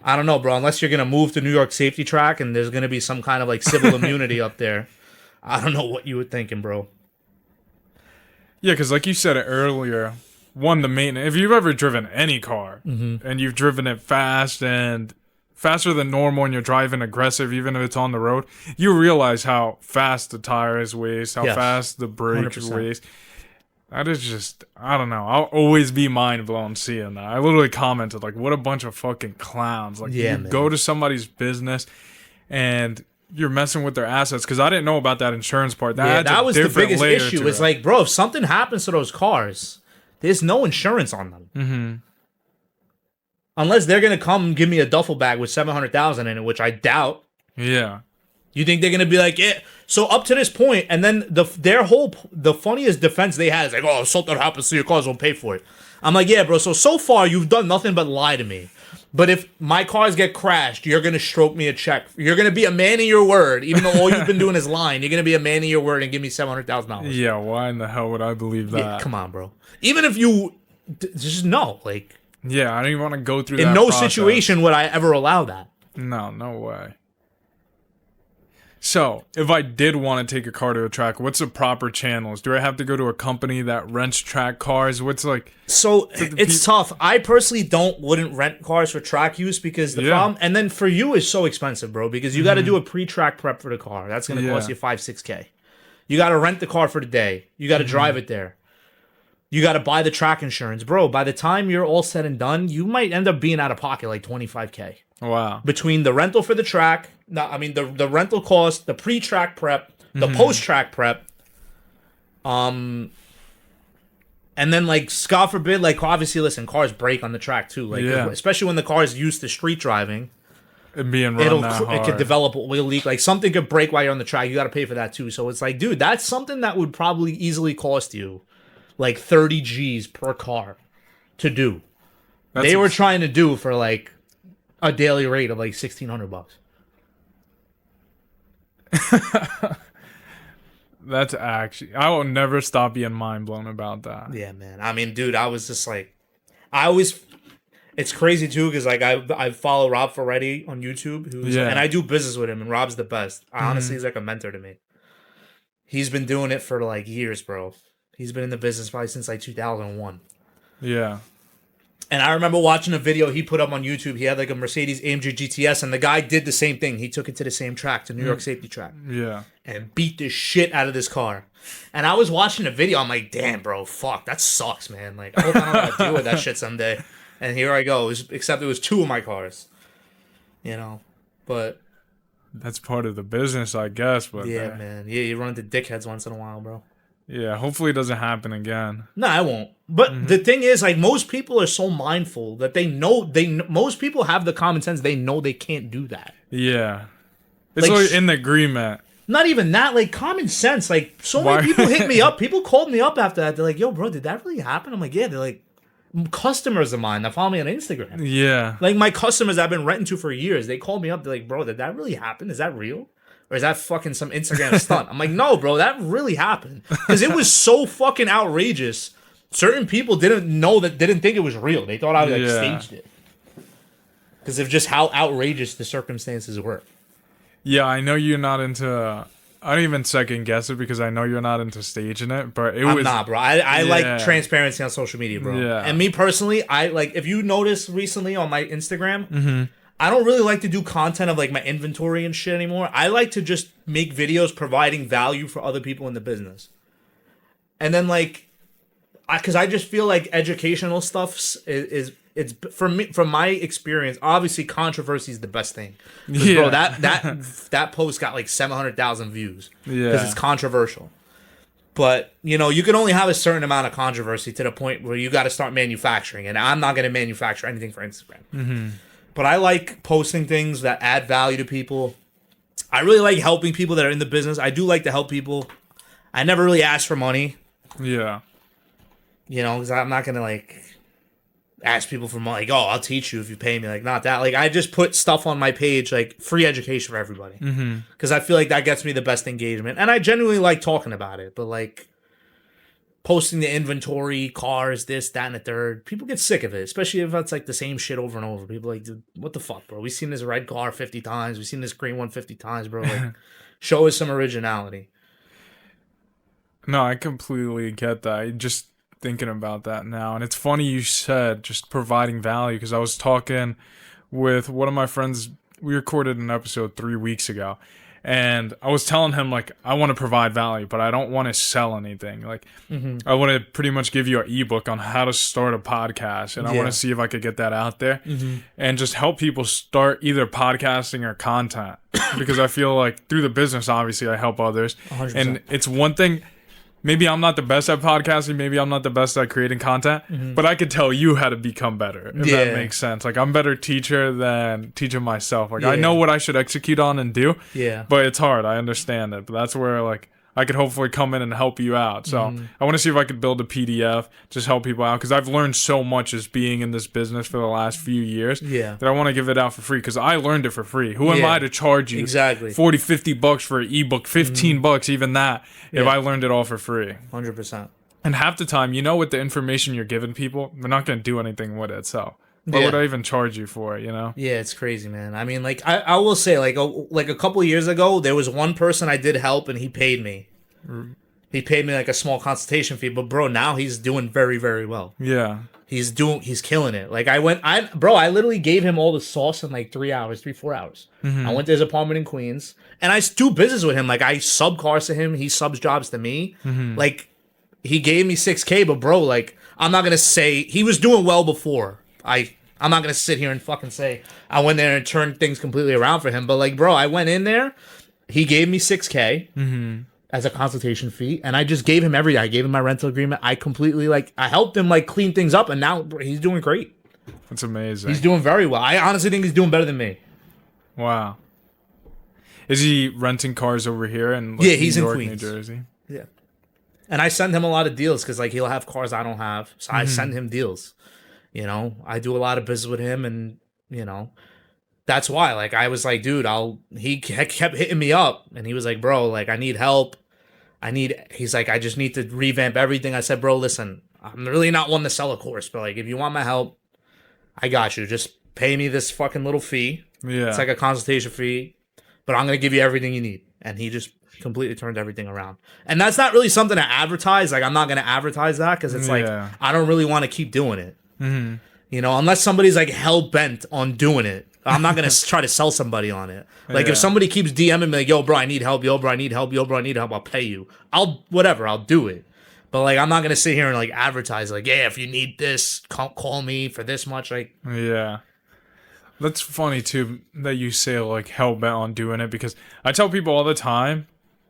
I don't know, bro. Unless you're going to move to New York safety track and there's going to be some kind of, like, civil immunity up there. I don't know what you were thinking, bro. Yeah, because like you said it earlier, the maintenance. If you've ever driven any car and you've driven it fast and faster than normal and you're driving aggressive, even if it's on the road, you realize how fast the tires waste, how fast the brake waste. That is just, I don't know. I'll always be mind blown seeing that. I literally commented, like, what a bunch of fucking clowns. Like, you go to somebody's business and you're messing with their assets. Because I didn't know about that insurance part. That was the biggest issue. It's like, bro, if something happens to those cars, there's no insurance on them. Unless they're going to come and give me a duffel bag with $700,000 in it, which I doubt. Yeah. You think they're going to be like, yeah. So up to this point, and then the funniest defense they had is like, oh, if something happens to your cars, we'll pay for it. I'm like, yeah, bro, so far you've done nothing but lie to me. But if my cars get crashed, you're going to stroke me a check. You're going to be a man of your word. Even though all you've been doing is lying, you're going to be a man of your word and give me $700,000. Yeah, why in the hell would I believe that? Yeah, come on, bro. Even if you just no, like. Yeah, I don't even want to go through that in no process. situation would I ever allow that. No way. So, if I did want to take a car to a track, what's the proper channels? Do I have to go to a company that rents track cars? What's like... So, it's tough. I personally wouldn't rent cars for track use because the problem... And then for you, it's so expensive, bro, because you got to do a pre-track prep for the car. That's going to cost you $5,000-$6,000. You got to rent the car for the day. You got to drive it there. You got to buy the track insurance. Bro, by the time you're all said and done, you might end up being out of pocket like $25,000. Wow. Between the rental for the track, the rental cost, the pre-track prep, the post-track prep, and then, like, God forbid, like, obviously, listen, cars break on the track too, like, especially when the car is used to street driving. And being run that hard. It could develop an oil leak, like something could break while you're on the track. You got to pay for that too. So it's like, dude, that's something that would probably easily cost you like 30 G's per car to do. They were trying to do for like a daily rate of like $1,600. That's actually, I will never stop being mind blown about that. Yeah, man. I mean, dude, I was just like, it's crazy too because like I follow Rob Ferretti on YouTube, and I do business with him, and Rob's the best. Honestly, he's like a mentor to me. He's been doing it for like years, bro. He's been in the business probably since like 2001. Yeah. And I remember watching a video he put up on YouTube. He had like a Mercedes AMG GTS, and the guy did the same thing. He took it to the same track, to New York safety track. Yeah. And beat the shit out of this car. And I was watching the video. I'm like, damn, bro, fuck, that sucks, man. Like, I hope I don't have to deal with that shit someday. And here I go. Except it was two of my cars. You know? But that's part of the business, I guess. But yeah, man. Yeah, you run into dickheads once in a while, bro. Yeah, hopefully it doesn't happen again. No, I won't. But the thing is, like, most people are so mindful that most people have the common sense. They know they can't do that. Yeah. It's like in the agreement. Not even that, like, common sense. Like, so many people hit me up. People called me up after that. They're like, yo, bro, did that really happen? I'm like, yeah. They're like, customers of mine that follow me on Instagram. Yeah. Like my customers I've been renting to for years, they called me up. They're like, bro, did that really happen? Is that real? Or is that fucking some Instagram stunt? I'm like, no, bro, that really happened. Because it was so fucking outrageous. Certain people didn't think it was real. They thought I like staged it. Because of just how outrageous the circumstances were. Yeah, I know you're not into. I don't even second guess it because I know you're not into staging it, but I'm not, bro. I like transparency on social media, bro. Yeah. And me personally, I like, if you notice recently on my Instagram, I don't really like to do content of like my inventory and shit anymore. I like to just make videos providing value for other people in the business. And then like, because I just feel like educational stuff is it's for me, from my experience. Obviously, controversy is the best thing. Yeah. Bro, that post got like 700,000 views because it's controversial. But you know, you can only have a certain amount of controversy to the point where you got to start manufacturing. And I'm not going to manufacture anything for Instagram. But I like posting things that add value to people. I really like helping people that are in the business. I do like to help people. I never really ask for money. Yeah. You know, because I'm not going to like ask people for money. Like, oh, I'll teach you if you pay me. Like, not that. Like, I just put stuff on my page, like free education for everybody. Because I feel like that gets me the best engagement. And I genuinely like talking about it. But like, posting the inventory, cars, this, that, and the third. People get sick of it, especially if it's like the same shit over and over. People are like, dude, what the fuck, bro? We've seen this red car 50 times. We've seen this green one 50 times, bro. Like, show us some originality. No, I completely get that. I just thinking about that now. And it's funny you said just providing value because I was talking with one of my friends. We recorded an episode 3 weeks ago. And I was telling him, like, I want to provide value, but I don't want to sell anything. Like, I want to pretty much give you an ebook on how to start a podcast. And I want to see if I could get that out there and just help people start either podcasting or content. Because I feel like through the business, obviously, I help others. 100%. And it's one thing. Maybe I'm not the best at podcasting. Maybe I'm not the best at creating content. But I could tell you how to become better, if that makes sense. Like, I'm a better teacher than teaching myself. Like, I know what I should execute on and do. Yeah. But it's hard. I understand it. But that's where, like, I could hopefully come in and help you out. So I want to see if I could build a PDF, just help people out. Because I've learned so much as being in this business for the last few years that I want to give it out for free. Because I learned it for free. Who am I to charge you $40, $50 for an ebook, $15, even that, if I learned it all for free? 100%. And half the time, you know, with the information you're giving people, they're not going to do anything with it. So what would I even charge you for it, you know? Yeah, it's crazy, man. I mean, like, I will say, like a couple of years ago, there was one person I did help, and he paid me. He paid me, like, a small consultation fee. But, bro, now he's doing very, very well. Yeah. He's killing it. Like, I literally gave him all the sauce in, like, 4 hours. I went to his apartment in Queens, and I do business with him. Like, I sub cars to him. He subs jobs to me. Like, he gave me $6K, but, bro, like, I'm not going to say... He was doing well before. I'm not going to sit here and fucking say I went there and turned things completely around for him. But, like, bro, I went in there. He gave me $6K as a consultation fee, and I just gave him everything. I gave him my rental agreement. I completely, like, I helped him, like, clean things up, and now he's doing great. That's amazing. He's doing very well. I honestly think he's doing better than me. Wow. Is he renting cars over here in he's New York, in Queens, New Jersey? Yeah. And I send him a lot of deals because, like, he'll have cars I don't have. So I send him deals. You know, I do a lot of business with him, and, you know, that's why. Like, I was like, dude, he kept hitting me up, and he was like, bro, like, I need help. He's like, I just need to revamp everything. I said, bro, listen, I'm really not one to sell a course, but, like, if you want my help, I got you. Just pay me this fucking little fee. Yeah. It's like a consultation fee, but I'm going to give you everything you need. And he just completely turned everything around. And that's not really something to advertise. Like, I'm not going to advertise that because it's like, I don't really want to keep doing it. You know, unless somebody's, like, hell-bent on doing it. I'm not going to try to sell somebody on it. Like, if somebody keeps DMing me, like, yo, bro, I need help. Yo, bro, I need help. Yo, bro, I need help. I'll pay you. I'll do it. But, like, I'm not going to sit here and, like, advertise, like, yeah, if you need this, call me for this much. Like, yeah. That's funny, too, that you say, like, hell-bent on doing it, because I tell people all the time,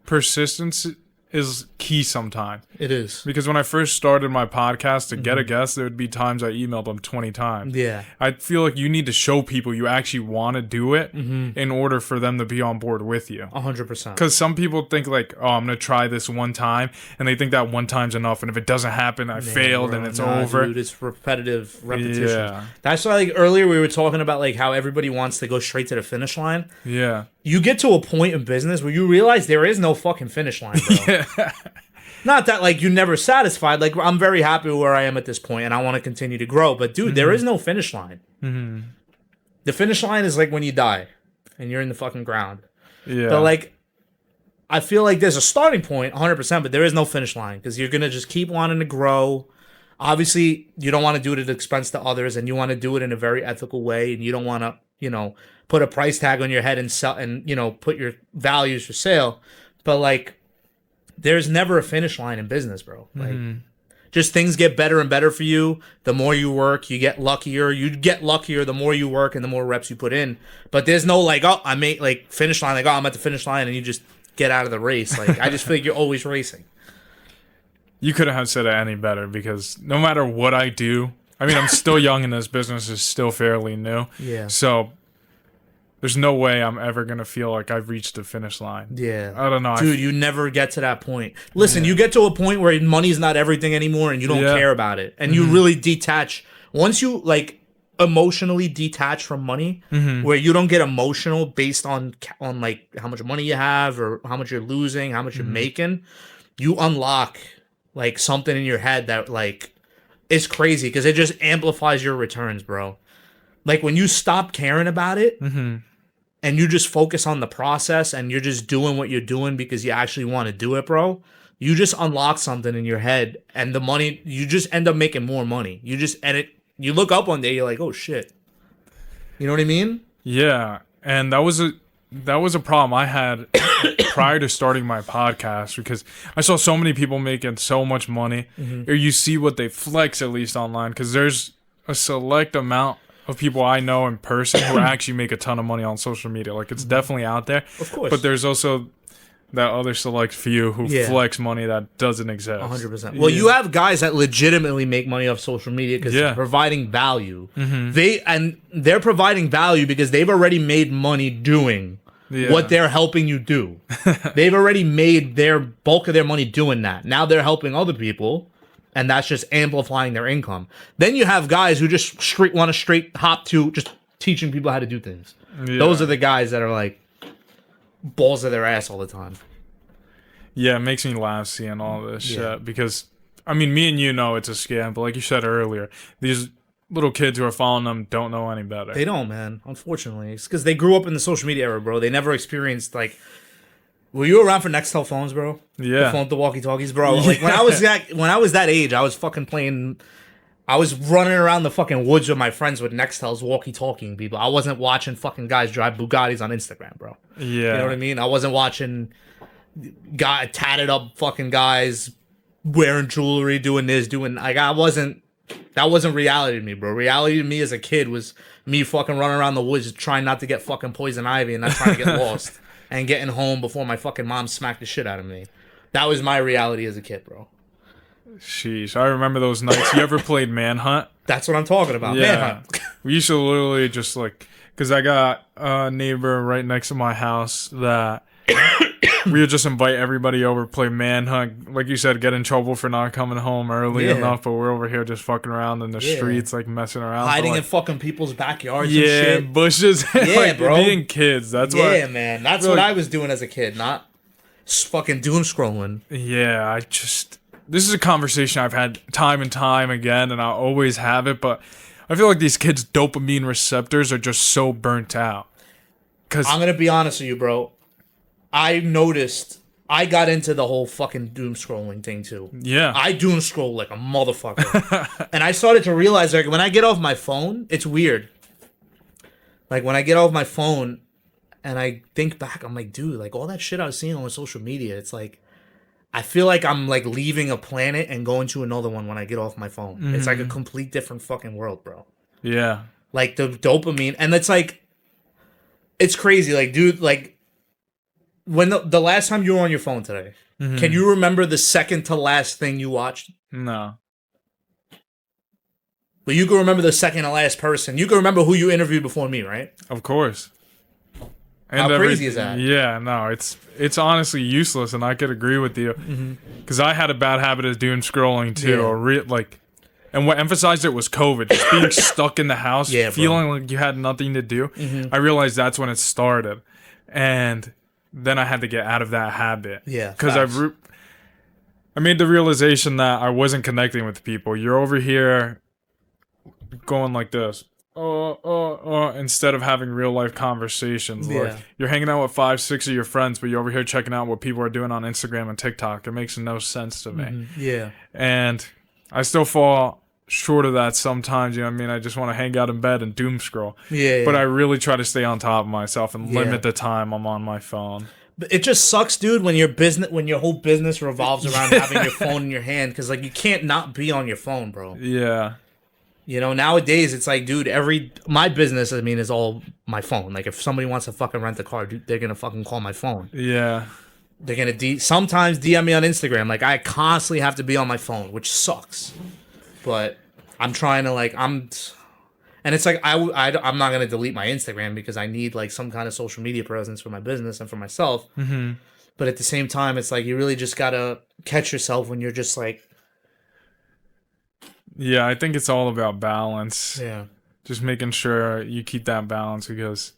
persistence is key sometimes. It is. Because when I first started my podcast, to get a guest, there would be times I emailed them 20 times. Yeah. I feel like you need to show people you actually want to do it in order for them to be on board with you. 100%. Because some people think like, oh, I'm going to try this one time, and they think that one time's enough, and if it doesn't happen, I failed, and it's over. Dude, it's repetitive repetition. Yeah. That's why, like, earlier we were talking about, like, how everybody wants to go straight to the finish line. Yeah. You get to a point in business where you realize there is no fucking finish line, bro. Yeah. Not that, like, you're never satisfied. Like, I'm very happy where I am at this point, and I want to continue to grow. But, dude, there is no finish line. The finish line is, like, when you die, and you're in the fucking ground. Yeah. But, like, I feel like there's a starting point, 100%, but there is no finish line. Because you're going to just keep wanting to grow. Obviously, you don't want to do it at the expense to others, and you want to do it in a very ethical way, and you don't want to, you know, put a price tag on your head and sell, and, you know, put your values for sale. But, like, there's never a finish line in business, bro. Like, just things get better and better for you. The more you work, you get luckier. You get luckier the more you work and the more reps you put in. But there's no, like, oh, I made, like, finish line. Like, oh, I'm at the finish line, and you just get out of the race. Like, I just feel like you're always racing. You couldn't have said it any better, because no matter what I do, I mean, I'm still young in this business. Is still fairly new. Yeah. So there's no way I'm ever going to feel like I've reached the finish line. Yeah. I don't know. Dude, you never get to that point. Listen, you get to a point where money's not everything anymore and you don't care about it. And you really detach. Once you, like, emotionally detach from money, where you don't get emotional based on like how much money you have or how much you're losing, how much you're making, you unlock, like, something in your head that, like, is crazy because it just amplifies your returns, bro. Like, when you stop caring about it, and you just focus on the process and you're just doing what you're doing because you actually want to do it, bro, you just unlock something in your head, and the money, you just end up making more money. You just, and you look up one day, you're like, oh shit. You know what I mean? Yeah. And that was a problem I had prior to starting my podcast, because I saw so many people making so much money, or you see what they flex, at least online, because there's a select amount of people I know in person who actually make a ton of money on social media. Like, it's definitely out there. Of course. But there's also that other select few who flex money that doesn't exist. 100%. Well, you have guys that legitimately make money off social media because they're providing value. They're providing value because they've already made money doing what they're helping you do. They've already made their bulk of their money doing that. Now they're helping other people, and that's just amplifying their income. Then you have guys who just want to straight hop to just teaching people how to do things. Yeah. Those are the guys that are, like, balls of their ass all the time. Yeah, it makes me laugh seeing all this shit, because, I mean, me and you know it's a scam, but like you said earlier, these little kids who are following them don't know any better. They don't, man. Unfortunately, it's because they grew up in the social media era, bro. They never experienced, like, were you around for Nextel phones, bro? Yeah. The phone with the walkie-talkies, bro. Like, when I was that age, I was fucking playing. I was running around the fucking woods with my friends with Nextels, walkie-talking people. I wasn't watching fucking guys drive Bugattis on Instagram, bro. Yeah. You know what I mean? I wasn't watching tatted up fucking guys wearing jewelry, doing this, doing, like, that wasn't reality to me, bro. Reality to me as a kid was me fucking running around the woods trying not to get fucking poison ivy and not trying to get lost and getting home before my fucking mom smacked the shit out of me. That was my reality as a kid, bro. Sheesh, I remember those nights. You ever played Manhunt? That's what I'm talking about, Manhunt. We used to literally just, like, because I got a neighbor right next to my house that we would just invite everybody over, play Manhunt. Like you said, get in trouble for not coming home early enough, but we're over here just fucking around in the streets, like, messing around. Hiding in fucking people's backyards and shit. Bushes. Yeah, like, bro. Being kids. That's why. Yeah, man. That's what I was doing as a kid, not fucking doom scrolling. Yeah, this is a conversation I've had time and time again, and I always have it, but I feel like these kids' dopamine receptors are just so burnt out. I'm going to be honest with you, bro. I noticed I got into the whole fucking doom scrolling thing, too. Yeah. I doom scroll like a motherfucker. And I started to realize, like, when I get off my phone, it's weird. Like, when I get off my phone and I think back, I'm like, dude, like, all that shit I was seeing on social media, it's like, I feel like I'm, like, leaving a planet and going to another one when I get off my phone. Mm-hmm. It's like a complete different fucking world, bro. Yeah. Like, the dopamine. And it's like, it's crazy. Like, dude, like, when the last time you were on your phone today, can you remember the second to last thing you watched? No. But you can remember the second to last person. You can remember who you interviewed before me, right? Of course. And How crazy is that? Yeah, no, it's honestly useless, and I could agree with you. Because I had a bad habit of doom scrolling too, Yeah. and what emphasized it was COVID, just being stuck in the house, Yeah, bro. feeling like you had nothing to do. I realized that's when it started, and then I had to get out of that habit. Yeah, because facts. I made the realization that I wasn't connecting with people. You're over here going like this. Instead of having real life conversations. Yeah. Like, you're hanging out with 5, 6 of your friends, but you're over here checking out what people are doing on Instagram and TikTok. It makes no sense to me. Yeah. And I still fall short of that sometimes. You know what I mean? I just want to hang out in bed and doom scroll. Yeah. But I really try to stay on top of myself and Yeah. limit the time I'm on my phone. But it just sucks, dude, when your whole business revolves around having your phone in your hand, because like you can't not be on your phone, bro. Yeah. You know, nowadays it's like, dude, my business, I mean, is all my phone. Like, if somebody wants to fucking rent a car, dude, they're gonna fucking call my phone. Yeah. They're gonna sometimes DM me on Instagram. Like, I constantly have to be on my phone, which sucks. But I'm trying to and it's like I'm not gonna delete my Instagram because I need like some kind of social media presence for my business and for myself. But at the same time, it's like you really just gotta catch yourself when you're just like, Yeah, I think it's all about balance. yeah, Just making sure you keep that balance, because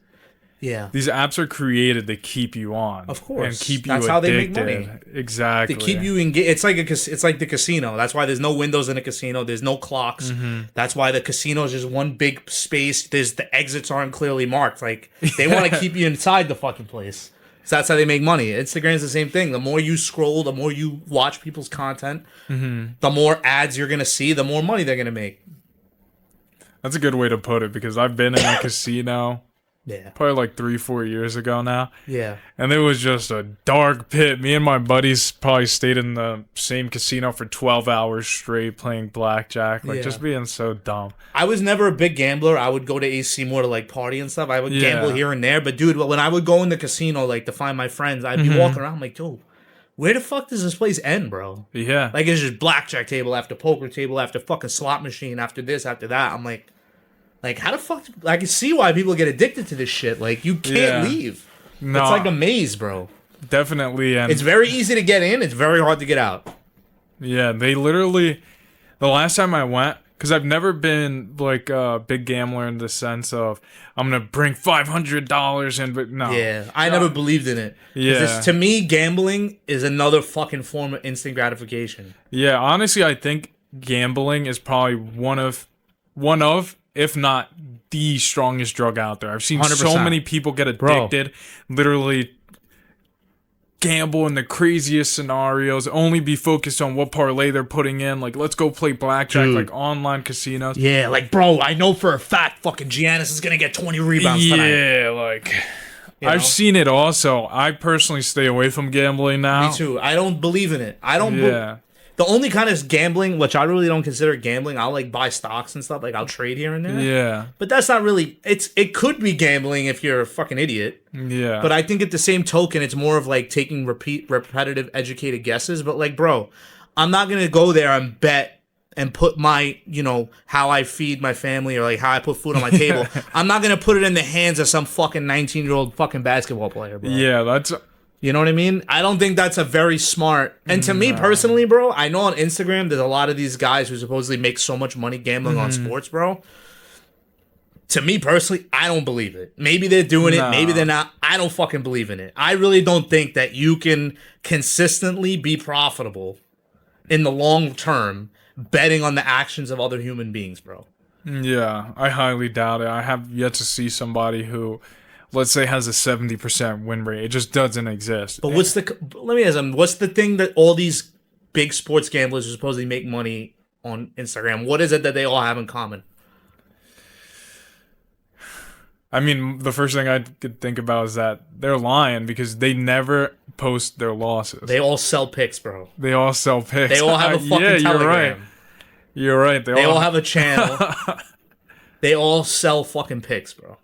yeah. these apps are created to keep you on. Of course. And keep you That's addicted. how they make money. Exactly. To keep you engaged. It's like the casino. That's why there's no windows in a casino. There's no clocks. That's why the casino is just one big space. The exits aren't clearly marked. Like, they want to keep you inside the fucking place. So that's how they make money. Instagram's the same thing. The more you scroll, the more you watch people's content, the more ads you're gonna see, the more money they're gonna make. That's a good way to put it, because I've been in a casino Yeah. probably like 3-4 years ago now. Yeah. And it was just a dark pit. Me and my buddies probably stayed in the same casino for 12 hours straight playing blackjack. Like, Yeah. just being so dumb. I was never a big gambler. I would go to AC more to like party and stuff. I would gamble here and there. But dude, when I would go in the casino like to find my friends, I'd be walking around like, yo, where the fuck does this place end, bro? Yeah. Like, it's just blackjack table after poker table after fucking slot machine after this after that. I'm like, how the fuck? I can see why people get addicted to this shit. Like, you can't leave. No, It's like a maze, bro. definitely. And It's very easy to get in. It's very hard to get out. yeah, they literally, the last time I went, because I've never been like a big gambler in the sense of I'm gonna bring $500 in, but no. Yeah, I never believed in it. 'Cause Yeah. to me, gambling is another fucking form of instant gratification. Yeah, honestly, I think gambling is probably one of, if not the strongest drug out there. I've seen 100%. so many people get Bro. addicted, literally gamble in the craziest scenarios, only be focused on what parlay they're putting in. Like, let's go play blackjack, Dude. like online casinos. Yeah, like, bro, I know for a fact fucking Giannis is gonna get 20 rebounds tonight. Yeah, like, You I've know? seen it also. I personally stay away from gambling now. Me too. I don't believe in it. I don't. Yeah. The only kind of gambling, which I really don't consider gambling, I'll like buy stocks and stuff. Like, I'll trade here and there. Yeah. But that's not really. It could be gambling if you're a fucking idiot. Yeah. But I think at the same token, it's more of like taking repetitive, educated guesses. But like, bro, I'm not gonna go there and bet and put my, how I feed my family or like how I put food on my table. I'm not gonna put it in the hands of some fucking 19-year-old fucking basketball player, bro. Yeah, that's. You know what I mean? I don't think that's a very smart. And to me personally, bro, I know on Instagram there's a lot of these guys who supposedly make so much money gambling on sports, bro. To me personally, I don't believe it. Maybe they're doing it, maybe they're not. I don't fucking believe in it. I really don't think that you can consistently be profitable in the long term betting on the actions of other human beings, bro. Yeah, I highly doubt it. I have yet to see somebody who, let's say, has a 70% win rate. It just doesn't exist. But let me ask them, what's the thing that all these big sports gamblers who supposedly make money on Instagram, what is it that they all have in common? I mean, the first thing I could think about is that they're lying, because they never post their losses. They all sell picks, bro. They all sell picks. They all have a fucking yeah, Telegram. You're right. You're right. They all have a channel. They all sell fucking picks, bro.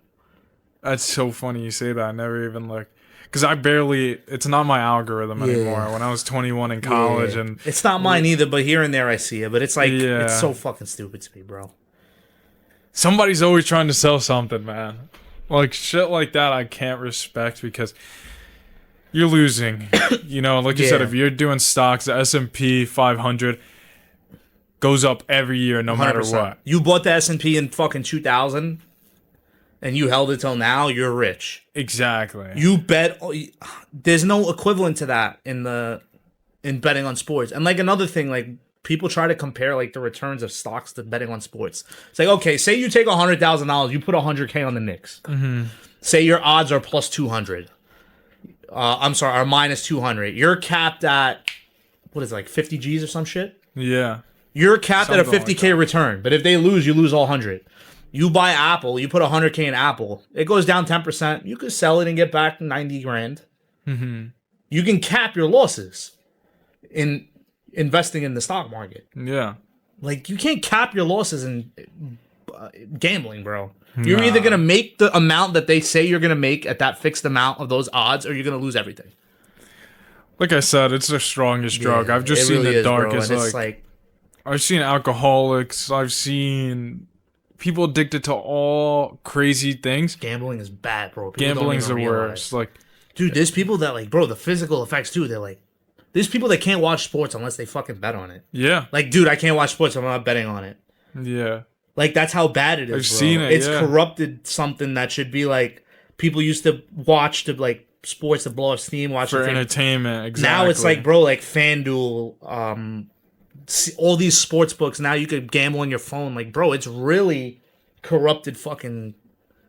That's so funny you say that. I never even looked. because it's not my algorithm anymore. When I was 21 in college, and it's not mine either, but here and there I see it. But it's like, it's so fucking stupid to me, bro. Somebody's always trying to sell something, man. Like, shit like that I can't respect because you're losing. Like you said, if you're doing stocks, the S&P 500 goes up every year no matter 100%. what. You bought the S&P in fucking 2000 and you held it till now, you're rich. Exactly. You bet. There's no equivalent to that in betting on sports. And like another thing, like people try to compare like the returns of stocks to betting on sports. It's like, okay, say you take $100,000, you put $100K on the Knicks. Mm-hmm. Say your odds are plus 200. Or minus 200. You're capped at, what is it, like 50 G's or some shit? Yeah. You're capped at a 50K return, but if they lose, you lose all 100. You buy Apple, you put 100K in Apple, it goes down 10%. You could sell it and get back 90 grand. Mm-hmm. You can cap your losses in investing in the stock market. Yeah. Like, you can't cap your losses in gambling, bro. You're either going to make the amount that they say you're going to make at that fixed amount of those odds, or you're going to lose everything. Like I said, it's the strongest drug. I've just seen the darkest. Like, I've seen alcoholics. I've seen people addicted to all crazy things. Gambling is bad, bro. Gambling's the worst. Like, dude, there's people that like, bro, the physical effects too. They're like, there's people that can't watch sports unless they fucking bet on it. Yeah. Like, dude, I can't watch sports. I'm not betting on it. Yeah. Like, that's how bad it is. I've seen it. It's corrupted something that should be like people used to watch to like sports to blow off steam, watch for entertainment. Exactly. Now it's like, bro, like FanDuel, all these sports books. Now you could gamble on your phone. Like, bro, it's really corrupted fucking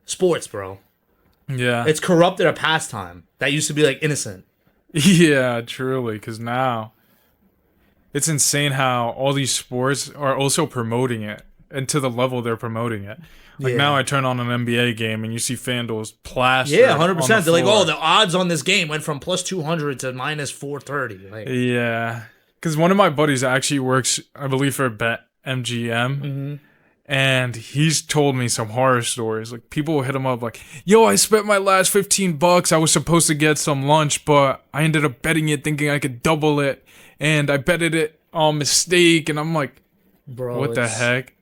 sports, bro. Yeah. It's corrupted a pastime that used to be like innocent. Yeah, truly. Because now it's insane how all these sports are also promoting it. And to the level they're promoting it. Like now I turn on an NBA game and you see FanDuel's plastered. Yeah, 100%. They're like, oh, the odds on this game went from plus 200 to minus 430. Like, yeah. Because one of my buddies actually works, I believe, for BetMGM. Mm-hmm. And he's told me some horror stories. Like, people will hit him up like, yo, I spent my last $15. I was supposed to get some lunch, but I ended up betting it thinking I could double it. And I betted it on mistake. And I'm like, bro, what the heck?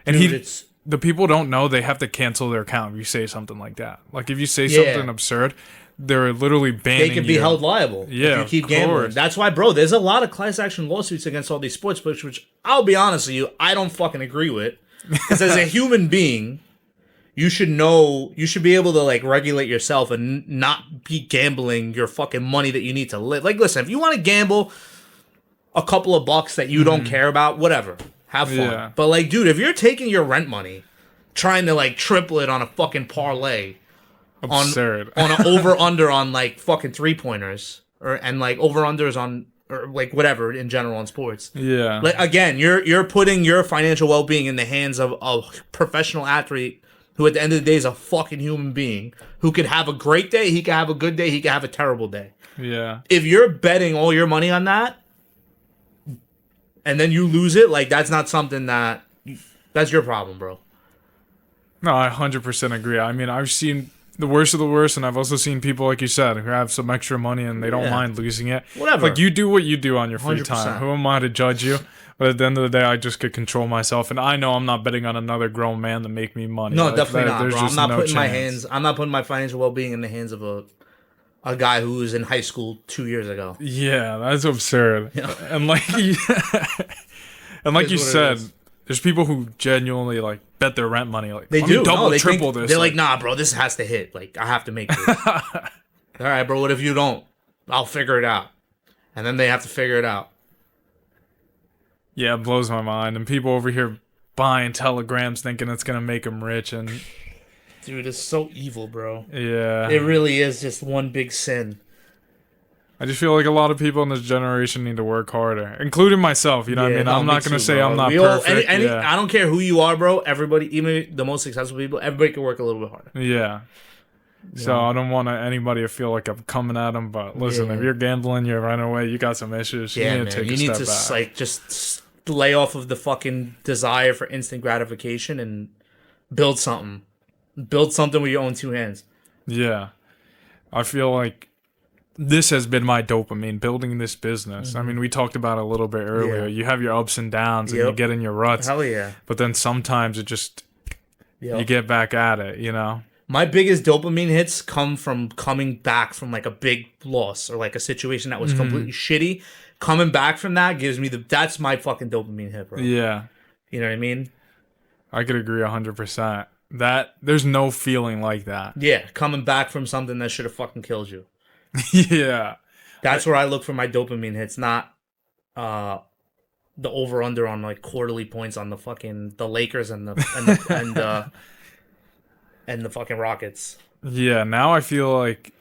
And dude, the people don't know they have to cancel their account if you say something like that. Like, if you say something absurd, they're literally banning you. They could be held liable if you keep gambling. That's why, bro, there's a lot of class action lawsuits against all these sports books, which I'll be honest with you, I don't fucking agree with. Because as a human being, you should be able to, like, regulate yourself and not be gambling your fucking money that you need to live. Like, listen, if you want to gamble a couple of bucks that you don't care about, whatever. Have fun. Yeah. But, like, dude, if you're taking your rent money, trying to, like, triple it on a fucking parlay, absurd. on an over-under on, like, fucking three-pointers, and, like, over-unders on, or, like, whatever in general on sports. Yeah. Like, again, you're putting your financial well-being in the hands of a professional athlete who, at the end of the day, is a fucking human being who could have a great day, he could have a good day, he could have a terrible day. Yeah. If you're betting all your money on that, and then you lose it, like, that's not something that's your problem, bro. No, I 100% agree. I mean, I've seen the worst of the worst, and I've also seen people, like you said, who have some extra money and they don't mind losing it. Whatever. Like, you do what you do on your free 100%. time. Who am I to judge you? But at the end of the day, I just could control myself, and I know I'm not betting on another grown man to make me money. No, like, definitely not, bro. I'm not putting my financial well-being in the hands of a guy who was in high school 2 years ago. Yeah, that's absurd. Yeah. And like you said, there's people who genuinely like bet their rent money. Like, they do double, triple this. They're like, nah, bro, this has to hit. Like, I have to make this. All right, bro. What if you don't? I'll figure it out. And then they have to figure it out. Yeah, it blows my mind. And people over here buying telegrams thinking it's gonna make them rich, and dude, it's so evil, bro. Yeah. It really is just one big sin. I just feel like a lot of people in this generation need to work harder, including myself. You know what I mean? I'm not going to say I'm not perfect. I don't care who you are, bro. Everybody, even the most successful people, everybody can work a little bit harder. Yeah. So I don't want anybody to feel like I'm coming at them. But listen, if you're gambling, you're running away, you got some issues. You need to take a step back. Like, just lay off of the fucking desire for instant gratification and build something. Build something with your own two hands. Yeah. I feel like this has been my dopamine, building this business. I mean, we talked about it a little bit earlier. Yeah. You have your ups and downs and you Yep. get in your ruts. Hell yeah. But then sometimes it just, Yep. you get back at it, you know? My biggest dopamine hits come from coming back from like a big loss or like a situation that was completely shitty. Coming back from that gives me that's my fucking dopamine hit, bro. Yeah. You know what I mean? I could agree 100%. That, there's no feeling like that. Yeah, coming back from something that should have fucking killed you. Yeah. That's where I look for my dopamine hits, not the over under on like quarterly points on the Lakers and the fucking Rockets. Yeah, now I feel like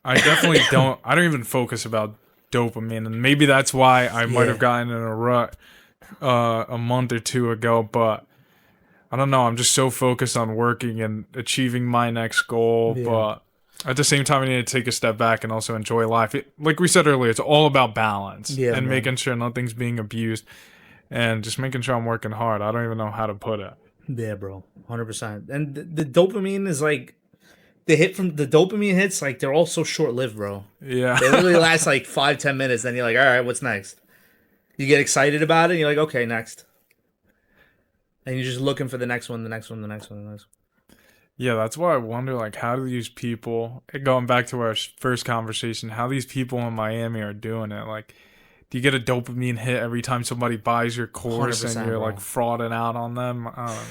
I definitely I don't even focus about dopamine, and maybe that's why I might have gotten in a rut a month or two ago, but I don't know, I'm just so focused on working and achieving my next goal, but at the same time I need to take a step back and also enjoy life. Like we said earlier, it's all about balance and making sure nothing's being abused and just making sure I'm working hard. I don't even know how to put it. Yeah, bro, 100%. And the dopamine is like the dopamine hits, like they're all so short lived, bro. Yeah, They literally last like 5-10 minutes. Then you're like, all right, what's next? You get excited about it. And you're like, okay, next. And you're just looking for the next one, the next one, the next one, the next one. Yeah, that's why I wonder, like, how do these people, going back to our first conversation, how these people in Miami are doing it. Like, do you get a dopamine hit every time somebody buys your course and you're, like, frauding out on them? I don't know.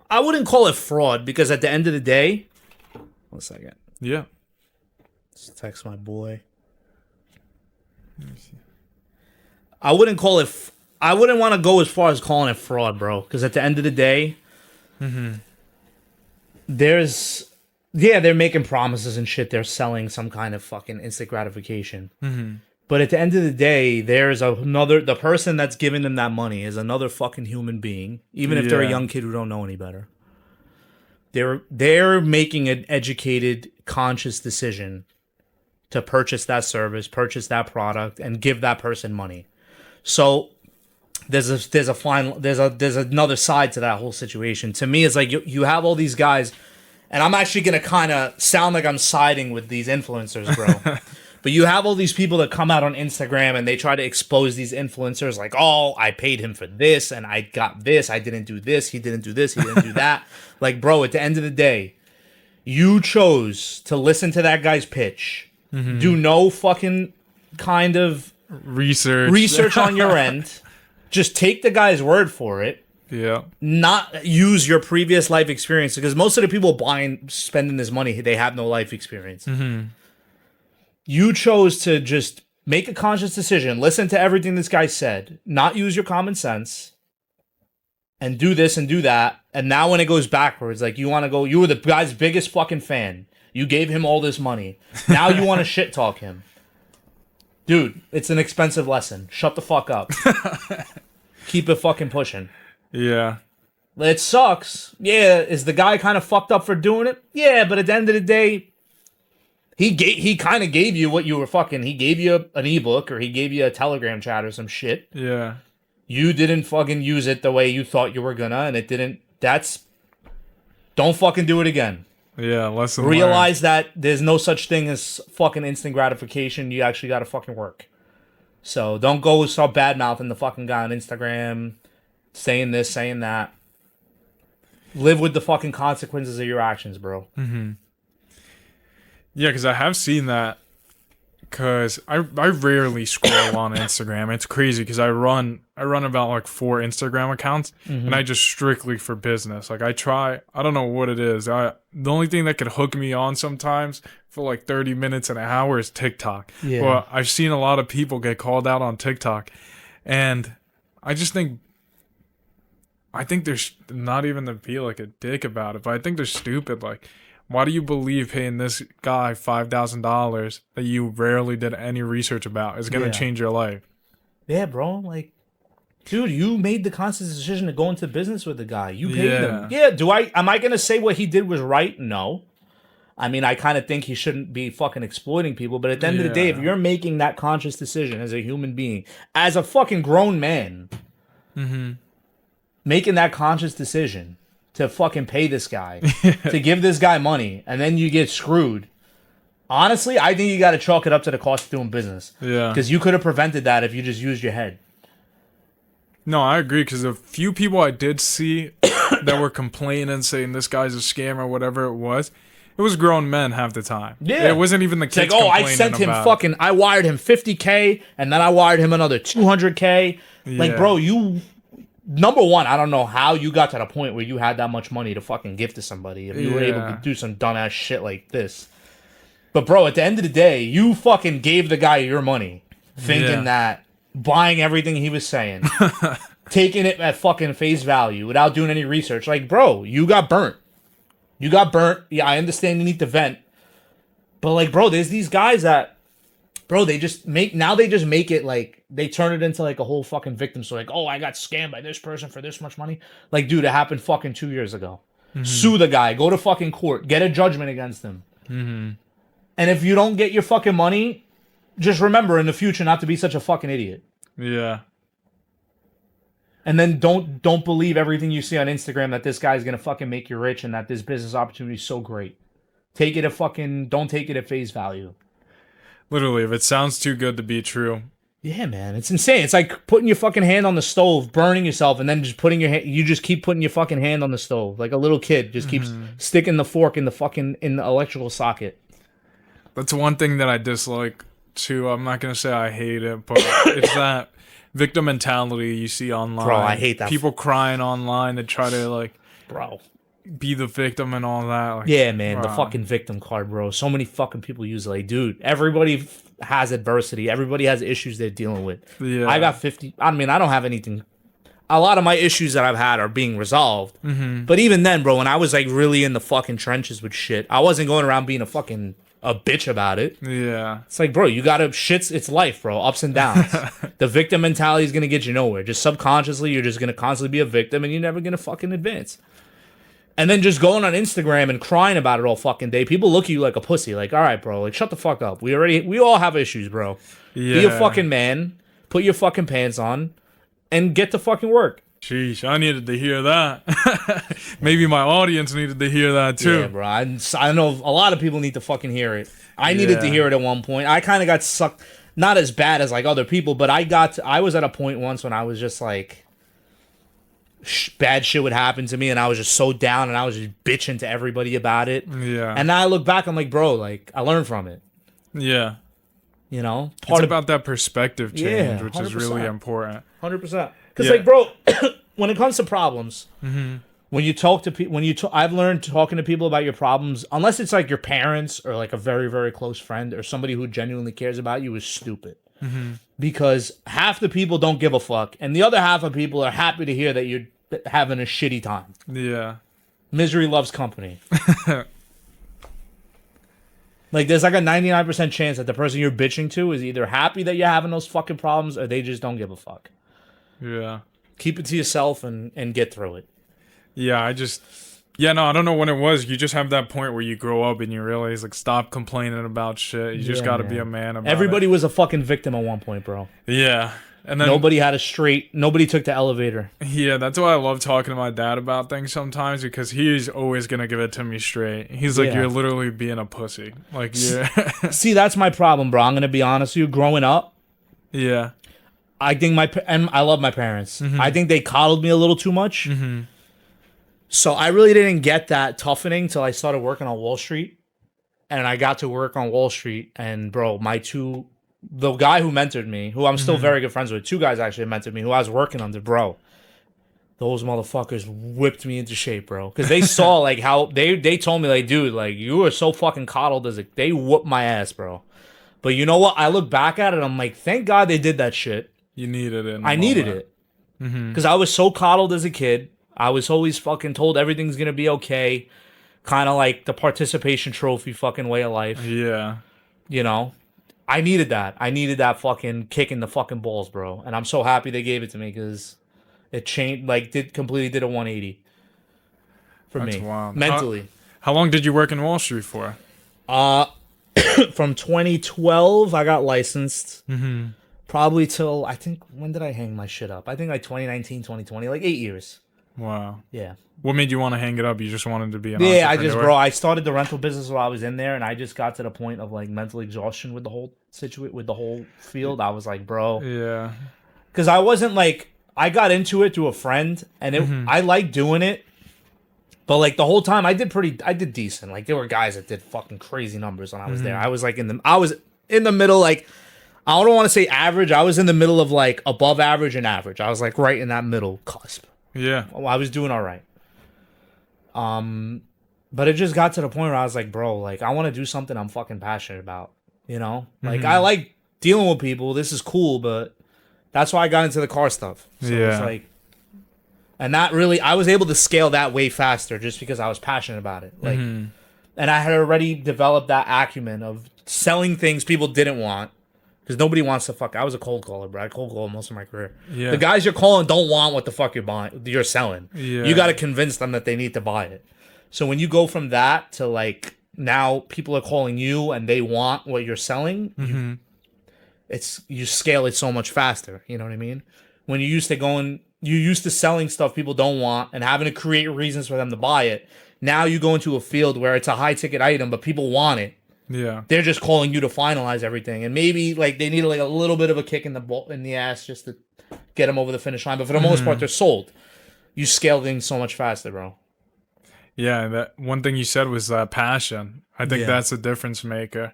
I wouldn't call it fraud because at the end of the day... One second. Yeah. Let's text my boy. I wouldn't call it... I wouldn't want to go as far as calling it fraud, bro. Because at the end of the day... There's... Yeah, they're making promises and shit. They're selling some kind of fucking instant gratification. But at the end of the day, there's the person that's giving them that money is another fucking human being, even if they're a young kid who don't know any better. They're making an educated, conscious decision to purchase that service, purchase that product, and give that person money. So there's another side to that whole situation. To me, it's like you have all these guys, and I'm actually gonna kind of sound like I'm siding with these influencers, bro. But you have all these people that come out on Instagram and they try to expose these influencers like, oh, I paid him for this and I got this. I didn't do this. He didn't do this. He didn't do that. Like, bro, at the end of the day, you chose to listen to that guy's pitch. Do no fucking kind of research on your end. Just take the guy's word for it. Yeah. Not use your previous life experience, because most of the people spending this money, they have no life experience. You chose to just make a conscious decision, listen to everything this guy said, not use your common sense, and do this and do that. And now when it goes backwards, like you were the guy's biggest fucking fan. You gave him all this money. Now you want to shit talk him. Dude, it's an expensive lesson. Shut the fuck up. Keep it fucking pushing. Yeah. It sucks. Yeah, is the guy kind of fucked up for doing it? Yeah, but at the end of the day, he kind of gave you what you were fucking... He gave you an ebook, or he gave you a Telegram chat or some shit. Yeah. You didn't fucking use it the way you thought you were gonna, and it didn't... Don't fucking do it again. Yeah, lesson Realize that there's no such thing as fucking instant gratification. You actually gotta fucking work. So don't go start bad-mouthing the fucking guy on Instagram, saying this, saying that. Live with the fucking consequences of your actions, bro. Yeah, because I have seen that. Because I rarely scroll on Instagram. It's crazy because I run about like 4 Instagram accounts, and I just strictly for business. Like I don't know what it is. The only thing that could hook me on sometimes for like 30 minutes and an hour is TikTok. Yeah. Well, I've seen a lot of people get called out on TikTok, and I think there's not even to be like a dick about it, but I think they're stupid. Like, why do you believe paying this guy $5,000 that you rarely did any research about is going to change your life? Yeah, bro. Like, dude, you made the conscious decision to go into business with the guy. You paid him. Yeah. Am I going to say what he did was right? No. I mean, I kind of think he shouldn't be fucking exploiting people. But at the end of the day, if you're making that conscious decision as a human being, as a fucking grown man, making that conscious decision to fucking pay this guy, to give this guy money, and then you get screwed. Honestly, I think you got to chalk it up to the cost of doing business. Yeah. Because you could have prevented that if you just used your head. No, I agree, because a few people I did see that were complaining, saying this guy's a scam or whatever it was grown men half the time. Yeah. It wasn't even the It's kids like, oh, I complaining sent him about fucking, I wired him $50K, and then I wired him another $200K. Like, Yeah. bro, number one, I don't know how you got to the point where you had that much money to fucking give to somebody if you were able to do some dumbass shit like this. But, bro, at the end of the day, you fucking gave the guy your money, thinking that, buying everything he was saying, taking it at fucking face value without doing any research. Like, bro, you got burnt. You got burnt. Yeah, I understand you need to vent. But, like, bro, there's these guys that, bro, they just make it like, they turn it into like a whole fucking victim. So, like, oh, I got scammed by this person for this much money. Like, dude, it happened fucking 2 years ago. Mm-hmm. Sue the guy. Go to fucking court. Get a judgment against him. Mm-hmm. And if you don't get your fucking money, just remember in the future not to be such a fucking idiot. Yeah. And then don't believe everything you see on Instagram that this guy's gonna fucking make you rich and that this business opportunity is so great. Don't take it at face value. Literally, if it sounds too good to be true. Yeah, man, it's insane. It's like putting your fucking hand on the stove, burning yourself, and then just you just keep putting your fucking hand on the stove like a little kid just keeps sticking the fork in the electrical socket. That's one thing that I dislike too. I'm not gonna say I hate it, but it's that victim mentality you see online. Bro, I hate that. People crying online that try to like, bro, be the victim and all that. Like, yeah, man, bro. the fucking victim card, bro. So many fucking people use it. Like, dude, everybody has adversity. Everybody has issues they're dealing with. Yeah. I got 50. I mean, I don't have anything. A lot of my issues that I've had are being resolved. Mm-hmm. But even then, bro, when I was like really in the fucking trenches with shit, I wasn't going around being a bitch about it. Yeah. It's like, bro, you gotta it's life, bro. Ups and downs. The victim mentality is gonna get you nowhere. Just subconsciously, you're just gonna constantly be a victim and you're never gonna fucking advance. And then just going on Instagram and crying about it all fucking day, people look at you like a pussy. Like, all right, bro, like shut the fuck up. We all have issues, bro. Yeah. Be a fucking man, put your fucking pants on, and get to fucking work. Sheesh, I needed to hear that. Maybe my audience needed to hear that too. Yeah, bro. I know a lot of people need to fucking hear it. I needed to hear it at one point. I kind of got sucked, not as bad as like other people, but I was at a point once when I was just like, bad shit would happen to me and I was just so down and I was just bitching to everybody about it. Yeah. And now I look back, I'm like, bro, like I learned from it. Yeah. You know? It's about that perspective change, which 100%. is really important. 100%. Because, like, bro, when it comes to problems, when you talk to people, I've learned talking to people about your problems, unless it's like your parents or like a very, very close friend or somebody who genuinely cares about you, is stupid. Mm-hmm. Because half the people don't give a fuck, and the other half of people are happy to hear that you're having a shitty time. Yeah. Misery loves company. Like, there's like a 99% chance that the person you're bitching to is either happy that you're having those fucking problems or they just don't give a fuck. Yeah. Keep it to yourself and get through it. Yeah, I don't know when it was. You just have that point where you grow up and you realize, like, stop complaining about shit. You just gotta be a man about Everybody it. was a fucking victim at one point, bro. Yeah. And then nobody took the elevator. Yeah, that's why I love talking to my dad about things sometimes, because he's always gonna give it to me straight. He's like, you're literally being a pussy. Like, yeah. See, that's my problem, bro. I'm gonna be honest with you. Growing up, yeah, I think and I love my parents. Mm-hmm. I think they coddled me a little too much. Mm-hmm. So I really didn't get that toughening till I started working on Wall Street, and I got to work on Wall Street. And bro, the guy who mentored me, who I'm still very good friends with, two guys actually mentored me, who I was working under, bro. Those motherfuckers whipped me into shape, bro. Because they saw, like, how... They told me, like, dude, like, you were so fucking coddled as a... They whooped my ass, bro. But you know what? I look back at it, I'm like, thank God they did that shit. You needed it. I needed it. Because I was so coddled as a kid. I was always fucking told everything's gonna be okay. Kind of like the participation trophy fucking way of life. Yeah. You know? I needed that. I needed that fucking kick in the fucking balls, bro. And I'm so happy they gave it to me because it changed, like, completely did a 180 for That's me. wild. Mentally. How long did you work in Wall Street for? From 2012, I got licensed. Probably till, I think, when did I hang my shit up? I think like 2019, 2020, like 8 years. Wow. Yeah. What made you want to hang it up? You just wanted to be an Yeah, entrepreneur? bro, I started the rental business while I was in there, and I just got to the point of like mental exhaustion with the whole with the whole field. I was like, bro, Yeah. because I wasn't like, I got into it through a friend, and I liked doing it, but like the whole time I did decent. Like there were guys that did fucking crazy numbers when I was there. I was like I was in the middle, like I don't want to say average. I was in the middle of like above average and average. I was like right in that middle cusp. Yeah. Well, I was doing all right. But it just got to the point where I was like, bro, like I want to do something I'm fucking passionate about. You know, like I like dealing with people. This is cool, but that's why I got into the car stuff. So it's Yeah. like, and that really, I was able to scale that way faster just because I was passionate about it. Like, and I had already developed that acumen of selling things people didn't want. Because nobody wants to fuck. I was a cold caller, bro. I cold called most of my career. Yeah. The guys you're calling don't want what the fuck you're buying. You're selling. Yeah. You got to convince them that they need to buy it. So when you go from that to like now people are calling you and they want what you're selling, you scale it so much faster. You know what I mean? When you used to selling stuff people don't want and having to create reasons for them to buy it. Now you go into a field where it's a high ticket item, but people want it. Yeah. They're just calling you to finalize everything, and maybe like they need like a little bit of a kick in the ass just to get them over the finish line. But for the most part, they're sold. You scale things so much faster, bro. Yeah, that one thing you said was passion. I think Yeah. that's a difference maker.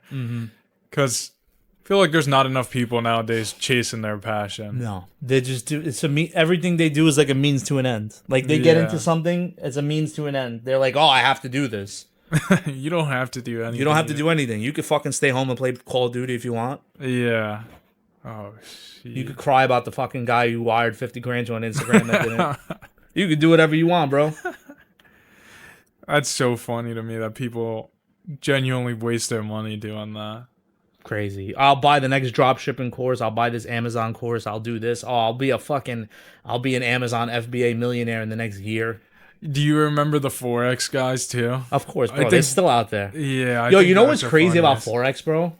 Because I feel like there's not enough people nowadays chasing their passion. No, they just do. Everything they do is like a means to an end. Like they get Yeah. into something as a means to an end. They're like, oh, I have to do this. You don't have to do anything. You don't have to do anything. You could fucking stay home and play Call of Duty if you want. Yeah. Oh, shit. You could cry about the fucking guy who wired 50 grand to on Instagram that didn't. You could do whatever you want, bro. That's so funny to me that people genuinely waste their money doing that. Crazy. I'll buy the next drop shipping course. I'll buy this Amazon course. I'll do this. Oh, I'll be an Amazon FBA millionaire in the next year. Do you remember the Forex guys too? Of course, bro. think- They're still out there. Yeah. I Yo, think you know those what's are crazy about funniest. Forex, bro?